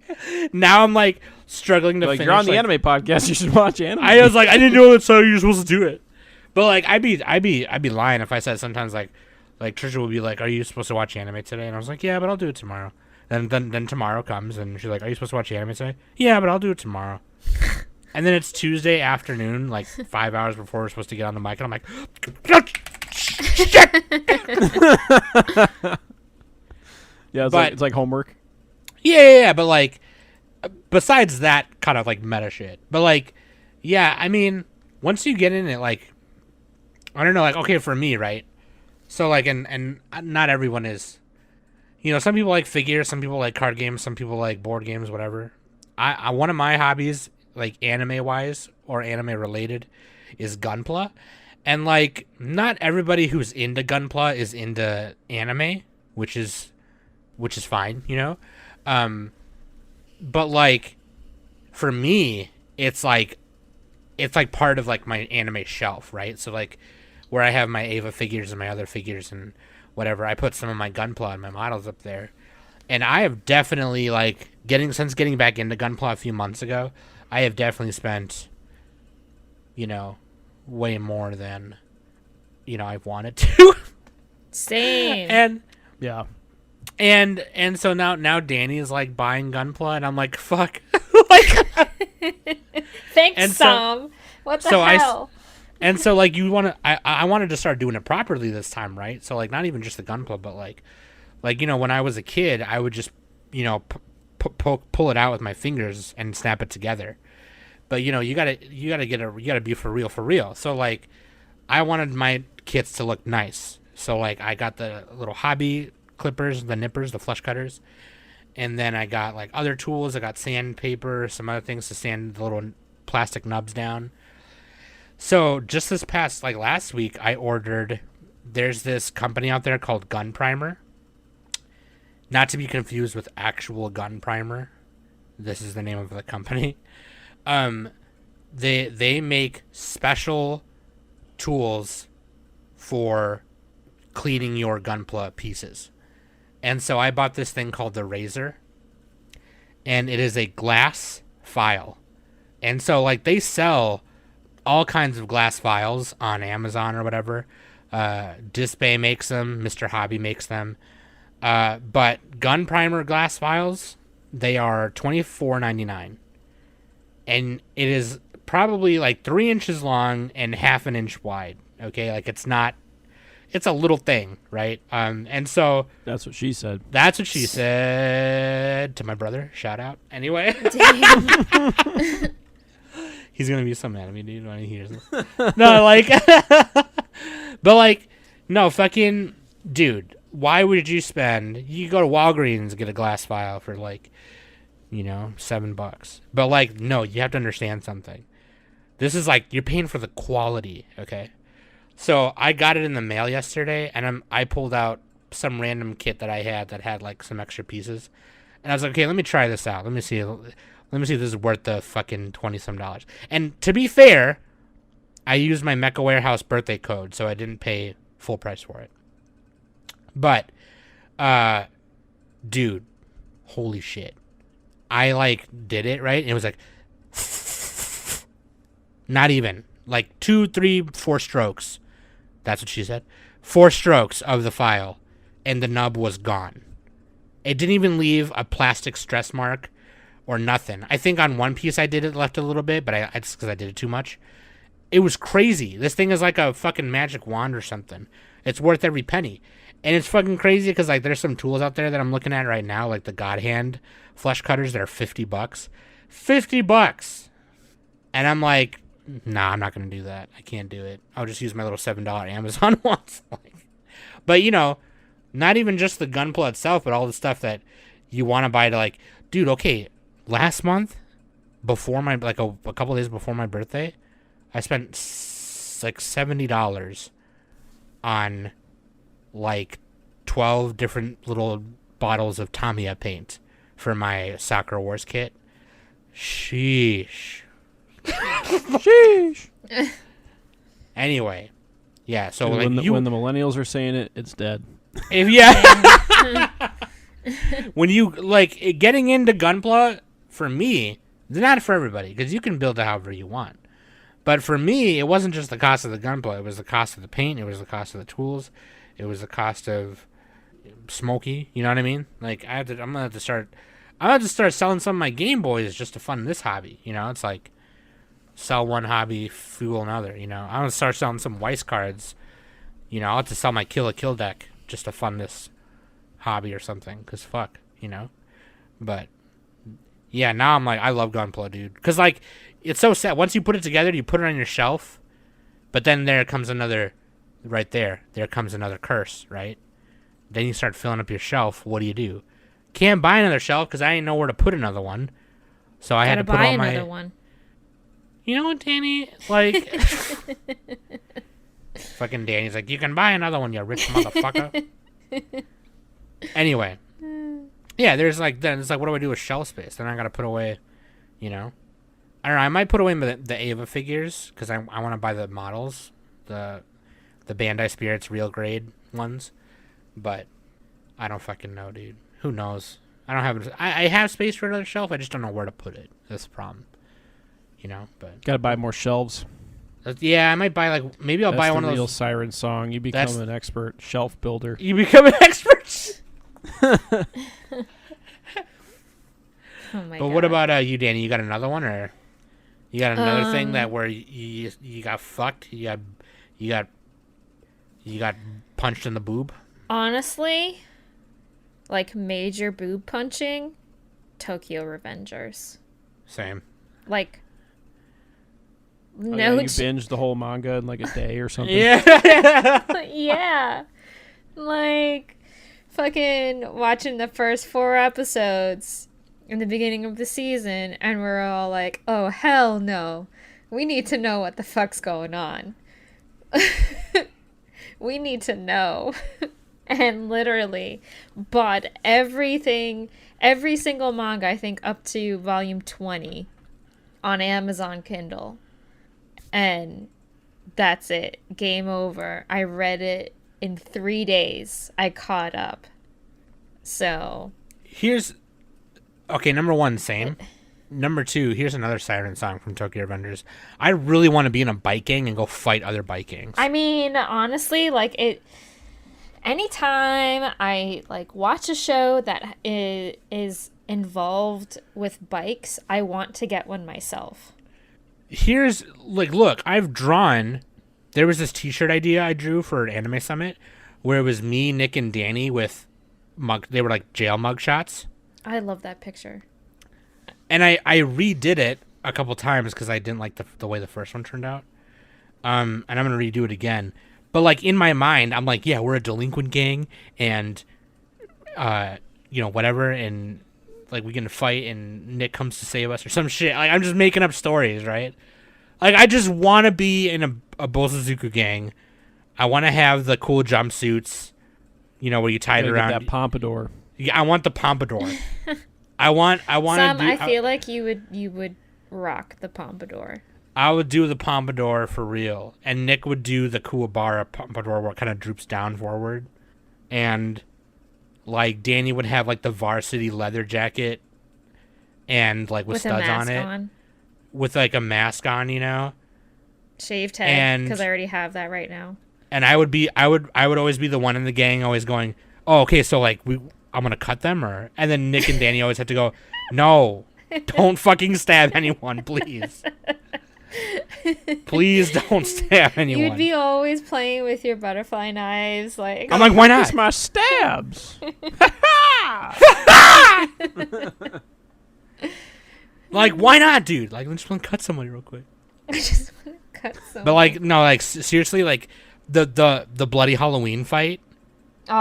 now I'm like struggling to Like finish. you're on the like, anime podcast, you should watch anime. I was like, I didn't know that's how you're supposed to do it. But like, I'd be lying if I said sometimes like Trisha would be like, "Are you supposed to watch anime today?" And I was like, "Yeah, but I'll do it tomorrow." Then tomorrow comes and she's like, "Are you supposed to watch anime today?" "Yeah, but I'll do it tomorrow." And then it's Tuesday afternoon, like 5 hours before we're supposed to get on the mic, and I'm like, "Shit!" Yeah, But- it's like homework. Yeah, but like, besides that kind of like meta shit, but like, yeah, I mean, once you get in it, like, I don't know, like, okay, for me, right? So like, and not everyone is, some people like figures, some people like card games, some people like board games, whatever. I one of my hobbies, like anime wise or anime related, is Gunpla, and like, not everybody who's into Gunpla is into anime, which is fine, but like, for me, it's like part of like my anime shelf, right? So like, where I have my Ava figures and my other figures and whatever, I put some of my Gunpla and my models up there. And I have definitely like since getting back into Gunpla a few months ago, I have definitely spent, way more than, I've wanted to. Same. and Yeah. And so now Danny is like buying Gunpla, and I'm like, fuck. Like, Thanks, and so- Sam. What the so hell? and so like I wanted to start doing it properly this time, right? So like, not even just the Gunpla, but like when I was a kid, I would just pull it out with my fingers and snap it together. But you gotta be for real. So like, I wanted my kits to look nice. So like, I got the little hobby clippers, the nippers, the flush cutters, and then I got like other tools. I got sandpaper, some other things to sand the little plastic nubs down. So just this past like last week, I ordered. There's this company out there called Gun Primer. Not to be confused with actual Gun Primer. This is the name of the company. They make special tools for cleaning your Gunpla pieces. And so I bought this thing called the Razor, and it is a glass file. And so like, they sell all kinds of glass files on Amazon or whatever. Disbay makes them, Mr. Hobby makes them. But Gun Primer glass files, they are $24.99. And it is probably like 3 inches long and half an inch wide. Okay, like it's a little thing, right? And so That's what she said. that's what she said to my brother. Shout out. Anyway, he's gonna be so mad at me, dude, when he hears this. No, like, but like, no, fucking, dude. Why would you spend? You go to Walgreens and get a glass file for like, $7. But like, no, you have to understand something. This is like, you're paying for the quality, okay? So I got it in the mail yesterday, and I pulled out some random kit that I had that had like some extra pieces, and I was like, okay, let me try this out. Let me see. Let me see if this is worth the fucking $20-some. And to be fair, I used my Mecha Warehouse birthday code, so I didn't pay full price for it. But, dude, holy shit. I, like, did it, right? And it was like, not even. Like, 2, 3, 4 strokes. That's what she said. 4 strokes of the file, and the nub was gone. It didn't even leave a plastic stress mark or nothing. I think on one piece I did it, left a little bit, but I just because I did it too much. It was crazy. This thing is like a fucking magic wand or something. It's worth every penny. And it's fucking crazy because, like, there's some tools out there that I'm looking at right now, like the God Hand flesh cutters that are $50. $50! And I'm like, nah, I'm not going to do that. I can't do it. I'll just use my little $7 Amazon ones. But, you know, not even just the Gunpla itself, but all the stuff that you want to buy to, like, dude, okay, last month, before my, like, a couple days before my birthday, I spent, like, $70 on, like, 12 different little bottles of Tamiya paint for my Soccer Wars kit. Sheesh. Sheesh. Anyway, yeah. So Dude, like when the millennials are saying it, it's dead. If yeah, when you like getting into Gunpla, for me, it's not for everybody because you can build it however you want. But for me, it wasn't just the cost of the Gunpla; it was the cost of the paint, it was the cost of the tools, it was the cost of Smokey. You know what I mean? Like I'm gonna have to start selling some of my Game Boys just to fund this hobby. You know, it's like sell one hobby, fuel another. You know, I'm gonna start selling some Weiss cards. You know, I'll have to sell my Kill a Kill deck just to fund this hobby or something. Cause fuck, you know. But yeah, now I'm like, I love Gunpla, dude. Cause like, it's so sad. Once you put it together, you put it on your shelf. But then there comes another, right there. There comes another curse, right? Then you start filling up your shelf. What do? Can't buy another shelf because I didn't know where to put another one. So I had to put buy all my. another one. You know what, Danny? Like, fucking Danny's like, you can buy another one, you rich motherfucker. Anyway, yeah, then it's like, what do I do with shelf space? Then I gotta put away, you know. I don't know. I might put away the Ava figures because I want to buy the models, the Bandai Spirits real grade ones, but I don't fucking know, dude. Who knows? I don't have. I have space for another shelf. I just don't know where to put it. That's the problem. You know, but Gotta buy more shelves. yeah, I might buy like maybe I'll buy one of real those. Siren song. You become an expert shelf builder. You become an expert. Oh my But god. what about you, Danny? You got another one, or you got another thing that where you got fucked? You got punched in the boob? Honestly, like major boob punching, Tokyo Revengers. Same. Like, Oh, no, yeah, you binged the whole manga in like a day or something. Yeah. yeah, like fucking watching the first 4 episodes in the beginning of the season, and we're all like, "Oh hell no, we need to know what the fuck's going on. We need to know." And literally bought everything, every single manga, I think up to volume 20 on Amazon Kindle. And that's it. Game over. I read it in 3 days. I caught up. So. Okay, number 1, same. Number 2, here's another Siren song from Tokyo Revengers. I really want to be in a bike gang and go fight other bike gangs. I mean, honestly, like anytime I like watch a show that is involved with bikes, I want to get one myself. Here's like, look, I've drawn. There was this T-shirt idea I drew for an anime summit where it was me, Nick, and Danny with they were like jail mug shots. I love that picture. And I redid it a couple times because I didn't like the way the first one turned out. And I'm gonna redo it again. But like in my mind, I'm like, yeah, we're a delinquent gang, and you know, whatever, and like we can fight, and Nick comes to save us or some shit. Like I'm just making up stories, right? Like I just want to be in a Bosuzuku gang. I want to have the cool jumpsuits, you know, where you tie it Gotta around. get that pompadour. Yeah, I want the pompadour. I want Sam, to do. I feel like you would rock the pompadour. I would do the pompadour for real, and Nick would do the Kuwabara pompadour where it kind of droops down forward, and like Danny would have like the varsity leather jacket, and like with a studs mask on it, on. with like a mask on, you know. Shaved head, And- because I already have that right now. And I would always be the one in the gang always going, oh, okay, so like I'm gonna cut them, or and then Nick and Danny always have to go, no, don't fucking stab anyone, please. Please don't stab anyone. You'd be always playing with your butterfly knives, like. I'm like, why not? It's my stabs. Like, why not, dude? Like, let's just cut somebody real quick. I just want to cut someone. But like, no, like seriously, like the bloody Halloween fight. Oh.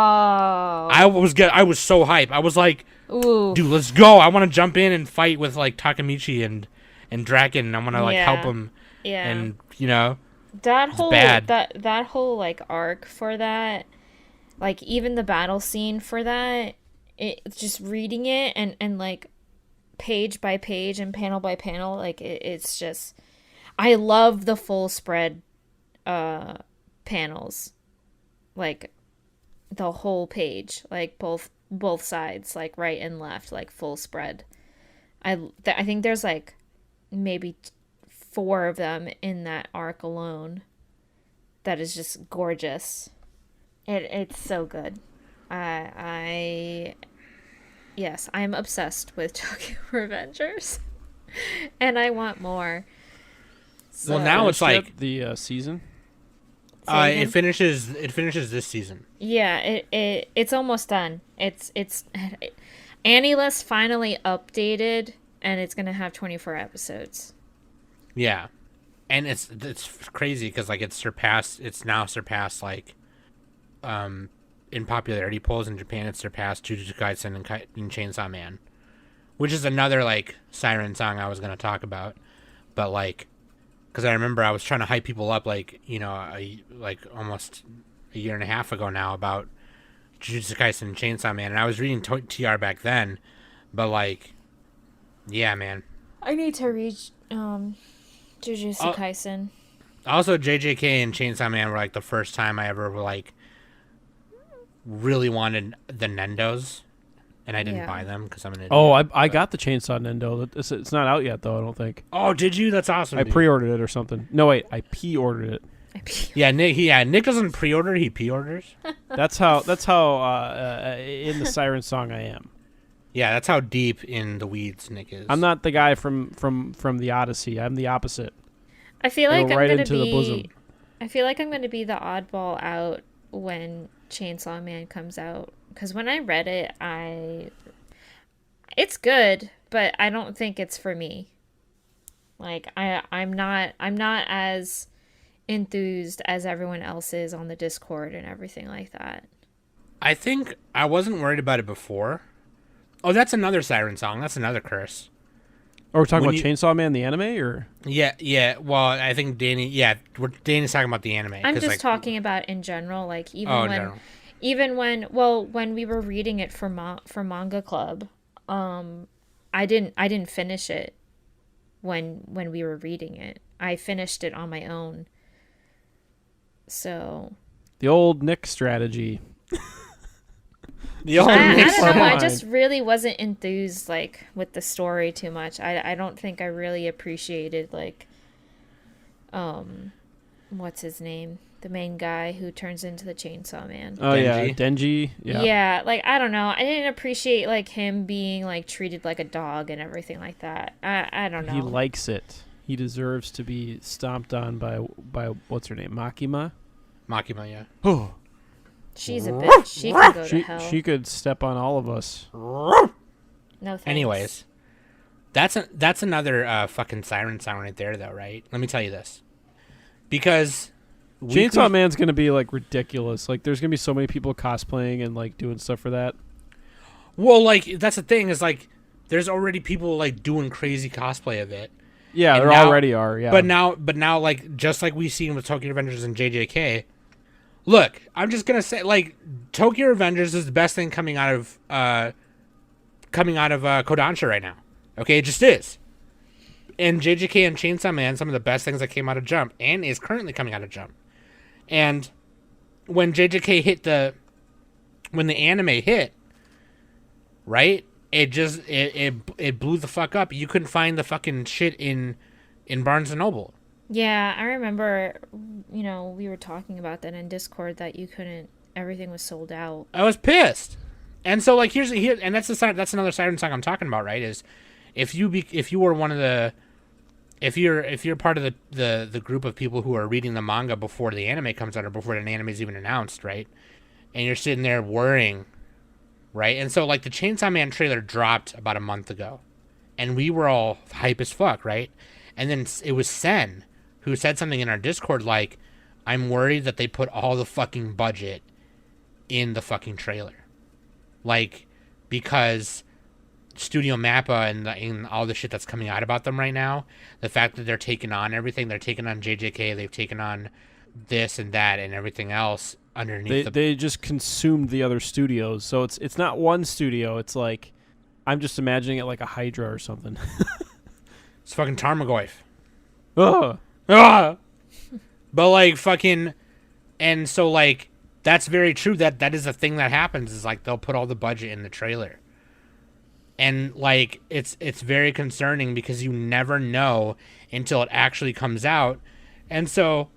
I was so hype. I was like, Ooh. dude, let's go. I want to jump in and fight with like Takamichi and Draken, and I want to like help Yeah. him. Yeah. And you know, that whole bad. that whole like arc for that, like even the battle scene for that, just reading it and like page by page and panel by panel, like it's just, I love the full spread panels, like the whole page, like both sides, like right and left, like full spread. I think there's like maybe 4 of them in that arc alone. That is just gorgeous. It's so good. Yes, I'm obsessed with Tokyo Revengers, and I want more. So, Well, now it's Finish like up the season. Say it again? finishes this season. Yeah, it's almost done. It's Annie List finally updated, and it's gonna have 24 episodes. Yeah, and it's crazy because like it's now surpassed like, in popularity polls in Japan, it's surpassed Jujutsu Kaisen and Chainsaw Man, which is another like Siren song I was gonna talk about, but like, because I remember I was trying to hype people up like, you know, like almost a year and a half ago now about Jujutsu Kaisen and Chainsaw Man, and I was reading TR back then, but like, yeah, man. I need to read Jujutsu Kaisen. Also, JJK and Chainsaw Man were like the first time I ever like really wanted the Nendos, and I didn't Yeah. buy them because I'm an idiot. Oh, I got the Chainsaw Nendo. It's not out yet though. I don't think. Oh, did you? That's awesome. I dude. pre-ordered it or something. No, wait, I p-ordered it. Yeah, Nick doesn't pre-order. He p-orders. That's how in the Siren song I am. Yeah, that's how deep in the weeds Nick is. I'm not the guy from the Odyssey. I'm the opposite. I feel like Go I'm right gonna into the bosom. be. I feel like I'm gonna be the oddball out when Chainsaw Man comes out, because when I read it, it's good, but I don't think it's for me. Like I'm not as enthused as everyone else is on the Discord and everything like that. I think I wasn't worried about it before. Oh, that's another Siren song. That's another curse. Or we're talking When about you- Chainsaw Man the anime, or Yeah. Well, I think Danny. Yeah, Danny's talking about the anime. I'm 'cause, just like, talking about in general, like even Oh, in when general. when we were reading it for Manga Club, I didn't finish it when we were reading it. I finished it on my own. So the old Nick strategy. The old I Nick's don't know. I fine. just really wasn't enthused like with the story too much. I don't think I really appreciated like, what's his name? The main guy who turns into the Chainsaw Man. Oh yeah, Denji. Denji. Yeah. Yeah, like I don't know. I didn't appreciate like him being like treated like a dog and everything like that. I don't know. He likes it. He deserves to be stomped on by what's her name, Makima. Makima, yeah. Oh, She's a bitch. She can go to hell. she could step on all of us. No thanks. Anyways, that's another fucking Siren song right there, though, right? Let me tell you this, because Chainsaw Man's gonna be like ridiculous. Like, there's gonna be so many people cosplaying and like doing stuff for that. Well, like that's the thing is like there's already people like doing crazy cosplay of it. Yeah, And there now- already are. Yeah, But now, like just like we've seen with Tokyo Revengers and JJK. Look, I'm just gonna say like Tokyo Revengers is the best thing coming out of coming out of Kodansha right now. Okay, it just is. And JJK and Chainsaw Man, some of the best things that came out of Jump, and is currently coming out of Jump. And when JJK when the anime hit, right? It blew the fuck up. You couldn't find the fucking shit in Barnes and Noble. Yeah, I remember, we were talking about that in Discord that you couldn't, everything was sold out. I was pissed. And so like and that's another Siren song I'm talking about, right? Is if you're part of the group of people who are reading the manga before the anime comes out or before an anime is even announced, right? And you're sitting there worrying, right? And so like the Chainsaw Man trailer dropped about a month ago, and we were all hype as fuck, right? And then it was Sen who said something in our Discord like, I'm worried that they put all the fucking budget in the fucking trailer. Like, because Studio Mappa and all the shit that's coming out about them right now, the fact that they're taking on everything, they're taking on JJK, they've taken on this and that and everything else underneath. They just consumed the other studios, so it's not one studio. It's like, I'm just imagining it like a Hydra or something. It's fucking Tarmogoyf. Ugh. Ah! But like fucking, and so like that's very true. That is a thing that happens. Is like they'll put all the budget in the trailer, and like it's very concerning because you never know until it actually comes out. And so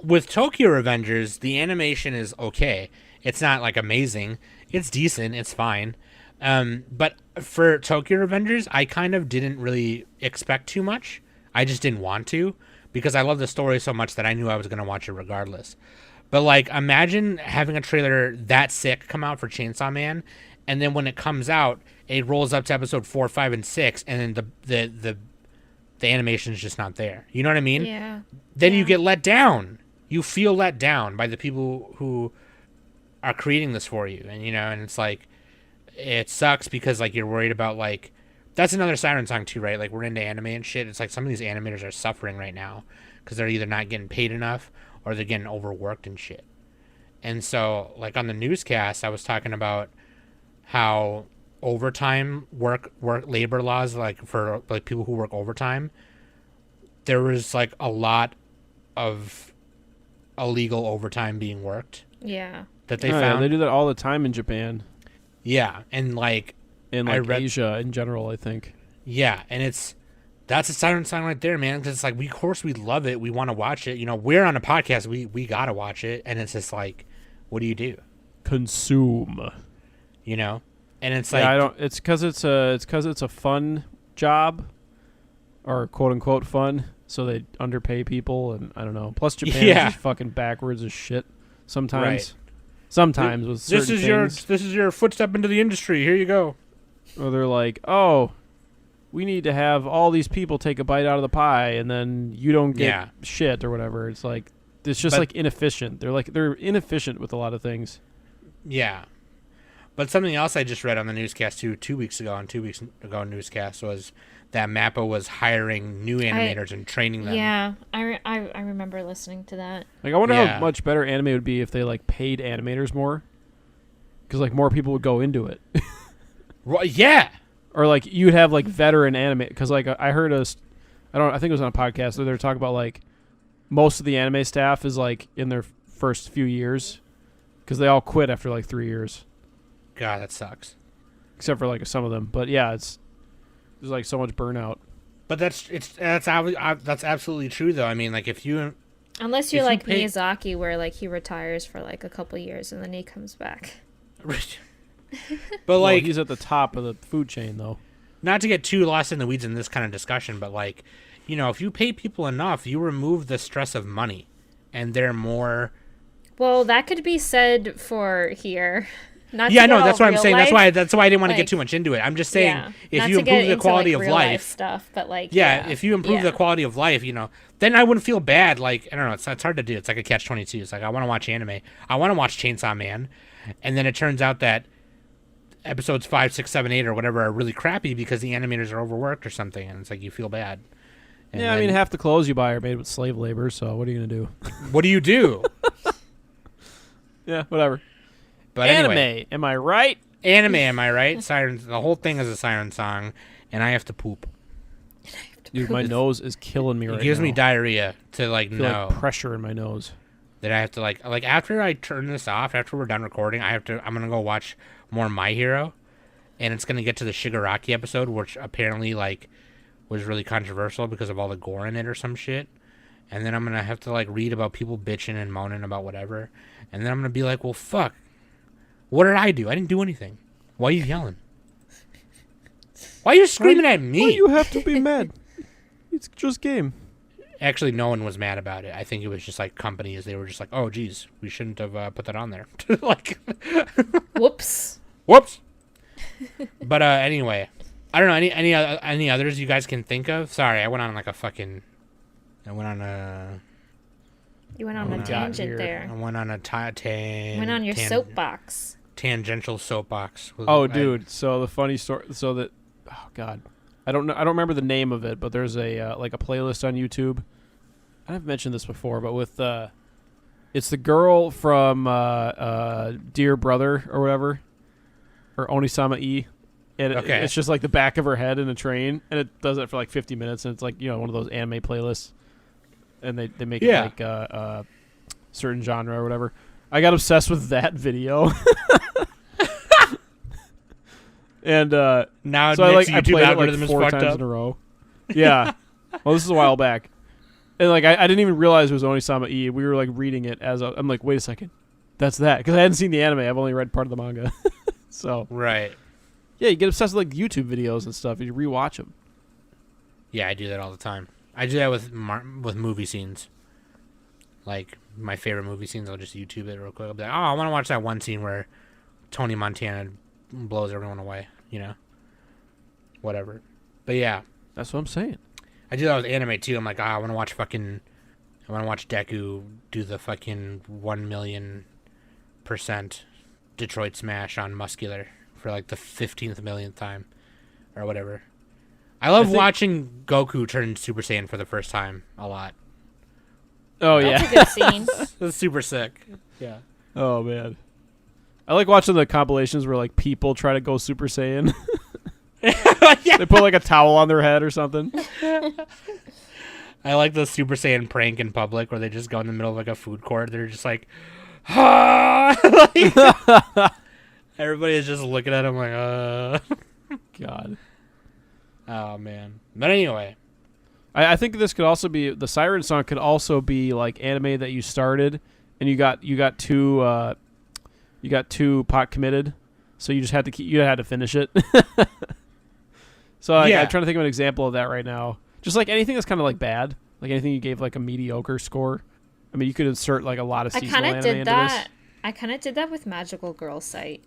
with Tokyo Revengers, the animation is okay. It's not like amazing. It's decent. It's fine. But for Tokyo Revengers, I kind of didn't really expect too much. I just didn't want to because I love the story so much that I knew I was going to watch it regardless. But like, imagine having a trailer that sick come out for Chainsaw Man, and then when it comes out, it rolls up to episode 4, 5, and 6, and then the animation is just not there. You know what I mean? Yeah. Then you get let down. You feel let down by the people who are creating this for you, and and it's like, it sucks because like you're worried about like, that's another Siren song too, right? Like we're into anime and shit. It's like some of these animators are suffering right now because they're either not getting paid enough or they're getting overworked and shit. And so like on the newscast, I was talking about how overtime work labor laws, like for like people who work overtime, there was like a lot of illegal overtime being worked. Yeah. That they Yeah, found. they do that all the time in Japan. Yeah, and like In like Asia in general, I think. Yeah, and that's a Siren song right there, man. Because it's like, of course we love it, we want to watch it. We're on a podcast, we gotta watch it, and it's just like, what do you do? Consume. And it's like, I don't. It's because it's a fun job, or quote unquote fun. So they underpay people, and I don't know. Plus Japan is just fucking backwards as shit sometimes. Right. Sometimes with certain things. This is your footstep into the industry. Here you go. Or they're like, oh, we need to have all these people take a bite out of the pie, and then you don't get shit or whatever. It's like, it's just like inefficient. They're inefficient with a lot of things. Yeah. But something else I just read on the newscast 2 weeks ago newscast was that Mappa was hiring new animators and training them. Yeah, I remember listening to that. Like, I wonder how much better anime would be if they like paid animators more, because like more people would go into it. Yeah. Or like you'd have like veteran anime, because like I heard I think it was on a podcast where they were talking about like most of the anime staff is like in their first few years, because they all quit after like 3 years. God, that sucks. Except for like some of them, but yeah, there's like so much burnout. But that's absolutely true though. I mean, like Unless you're like Miyazaki, where like he retires for like a couple years and then he comes back. But like, he's at the top of the food chain though. Not to get too lost in the weeds in this kind of discussion, but like, if you pay people enough, you remove the stress of money, and they're more. Well, that could be said for here. That's what I'm saying. Life. That's why I didn't want to get too much into it. I'm just saying, if you improve the quality of life stuff, but like, if you improve the quality of life, then I wouldn't feel bad. Like, I don't know, it's hard to do. It's like a catch-22. It's like, I want to watch anime, I want to watch Chainsaw Man, and then it turns out that episodes 5, 6, 7, 8 or whatever are really crappy because the animators are overworked or something, and it's like you feel bad. And I mean, half the clothes you buy are made with slave labor, so what are you gonna do? What do you do? Yeah, whatever. But anime, anyway, am I right? Anime, am I right? Sirens. The whole thing is a siren song, and I have to poop. Dude, my nose is killing me right now. It gives me diarrhea to like I feel know like pressure in my nose. that I have to like after I turn this off, after we're done recording, I'm gonna go watch more My Hero, and it's gonna get to the Shigaraki episode, which apparently like was really controversial because of all the gore in it or some shit. And then I'm gonna have to like read about people bitching and moaning about whatever, and then I'm gonna be like, well, fuck, what did I do? I didn't do anything. Why are you yelling? Why are you screaming at me? Why you have to be mad? It's just game. Actually, no one was mad about it. I think it was just like companies. They were just like, "Oh, geez, we shouldn't have put that on there." Like, Whoops. whoops. But anyway, I don't know any others you guys can think of. Sorry, I went on like a fucking. I went on a. You went on a tangent there. I went on a Went on your soapbox. Tangential soapbox. Oh, dude. So the funny story. So that. Oh God. I don't know. I don't remember the name of it, but there's a like a playlist on YouTube. I've mentioned this before, but with it's the girl from Dear Brother or whatever, or Onisama E, and it's just like the back of her head in a train, and it does it for like 50 minutes, and it's like one of those anime playlists, and they make it like a certain genre or whatever. I got obsessed with that video. And now so I YouTube played it algorithm like is 4 fucked times up. in a row. Yeah. Well, this is a while back. And like I didn't even realize it was Onisama E. We were like reading it as I'm like, wait a second, that's that, because I hadn't seen the anime. I've only read part of the manga. So Right. yeah, you get obsessed with like YouTube videos and stuff. And you rewatch them. Yeah, I do that all the time. I do that with movie scenes. Like my favorite movie scenes, I'll just YouTube it real quick. I'll be like, oh, I want to watch that one scene where Tony Montana blows everyone away, whatever. But yeah, That's what I'm saying. I do that with anime too. I'm like, I want to watch Deku do the fucking 1,000,000% Detroit Smash on Muscular for like the 15th millionth time or whatever. I love watching Goku turn Super Saiyan for the first time a lot. Oh That's yeah. a good scene. It's super sick. Yeah. Oh man. I like watching the compilations where like people try to go Super Saiyan. Yeah. They put like a towel on their head or something. I like the Super Saiyan prank in public where they just go in the middle of like a food court. They're just like, ah! Like, everybody is just looking at him like, God. Oh man. But anyway, I think this could also be the Siren song. Could also be like anime that you started and you got too pot committed, so you just had to finish it. So I'm trying to think of an example of that right now. Just like anything that's kind of like bad, like anything you gave like a mediocre score. I mean, you could insert like a lot of seasonal anime into this. I kind of did that with Magical Girl Sight.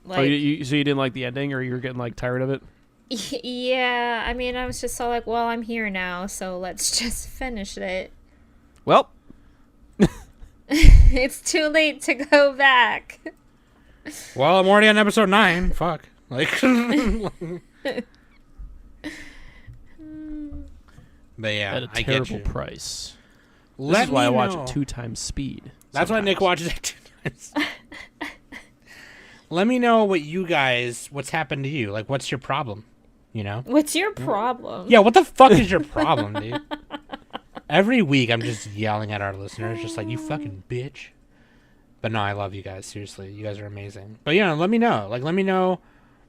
Like, So you didn't like the ending, or you were getting like tired of it? yeah, I mean, I was just all like, well, I'm here now, so let's just finish it. Well, It's too late to go back. well, I'm already on episode 9. Fuck. Like, but yeah, at a I get terrible you. price. This Let is why I me watch know. it 2 times speed. That's why Nick watches it 2 times. Let me know what's happened to you. Like, what's your problem? What's your problem? Yeah, what the fuck is your problem, dude? Every week I'm just yelling at our listeners, just like, you fucking bitch. But no, I love you guys. Seriously, you guys are amazing. But yeah, let me know. Like, let me know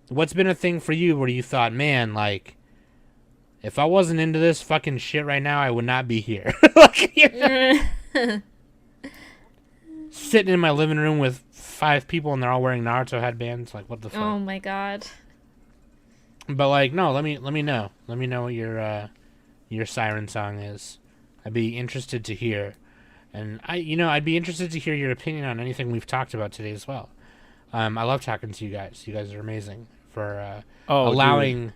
what's been a thing for you where you thought, man, like, if I wasn't into this fucking shit right now, I would not be here. Like, sitting in my living room with 5 people and they're all wearing Naruto headbands. Like, what the fuck? Oh my god. But like, no, let me know. Let me know what your Siren song is. I'd be interested to hear, and I'd be interested to hear your opinion on anything we've talked about today as well. I love talking to you guys. You guys are amazing for allowing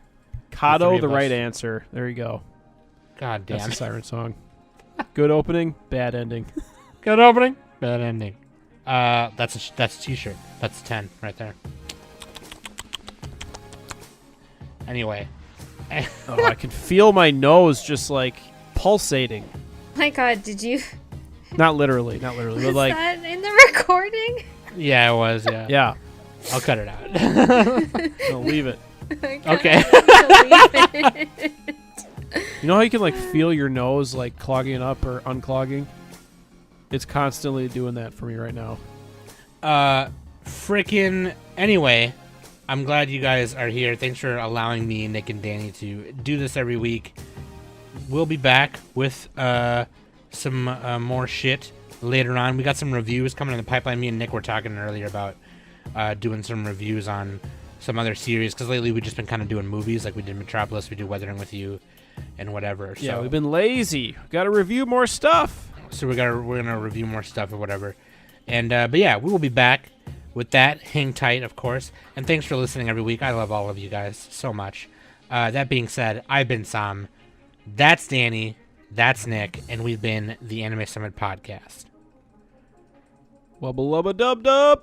Kato, the the three of right us. answer. There you go. God That's damn. the Siren song. Good opening, bad ending. Good opening, bad ending. That's a t-shirt. That's 10 right there. Anyway. Oh, I can feel my nose just like pulsating. My god, did you... Not literally, but Was like that in the recording? Yeah, it was. Yeah. yeah. I'll cut it out. No, leave it. Okay. You know how you can like feel your nose like clogging up or unclogging? It's constantly doing that for me right now. Frickin' anyway, I'm glad you guys are here. Thanks for allowing me, Nick and Danny, to do this every week. We'll be back with some more shit later on. We got some reviews coming in the pipeline. Me and Nick were talking earlier about doing some reviews on some other series, because lately we've just been kind of doing movies, like we did Metropolis, we do Weathering with You, and whatever. Yeah, so, we've been lazy. Got to review more stuff. So we're gonna review more stuff or whatever. And but yeah, we will be back with that. Hang tight, of course. And thanks for listening every week. I love all of you guys so much. That being said, I've been Sam. That's Danny. That's Nick, and we've been the Anime Summit Podcast. Wubba lubba dub dub.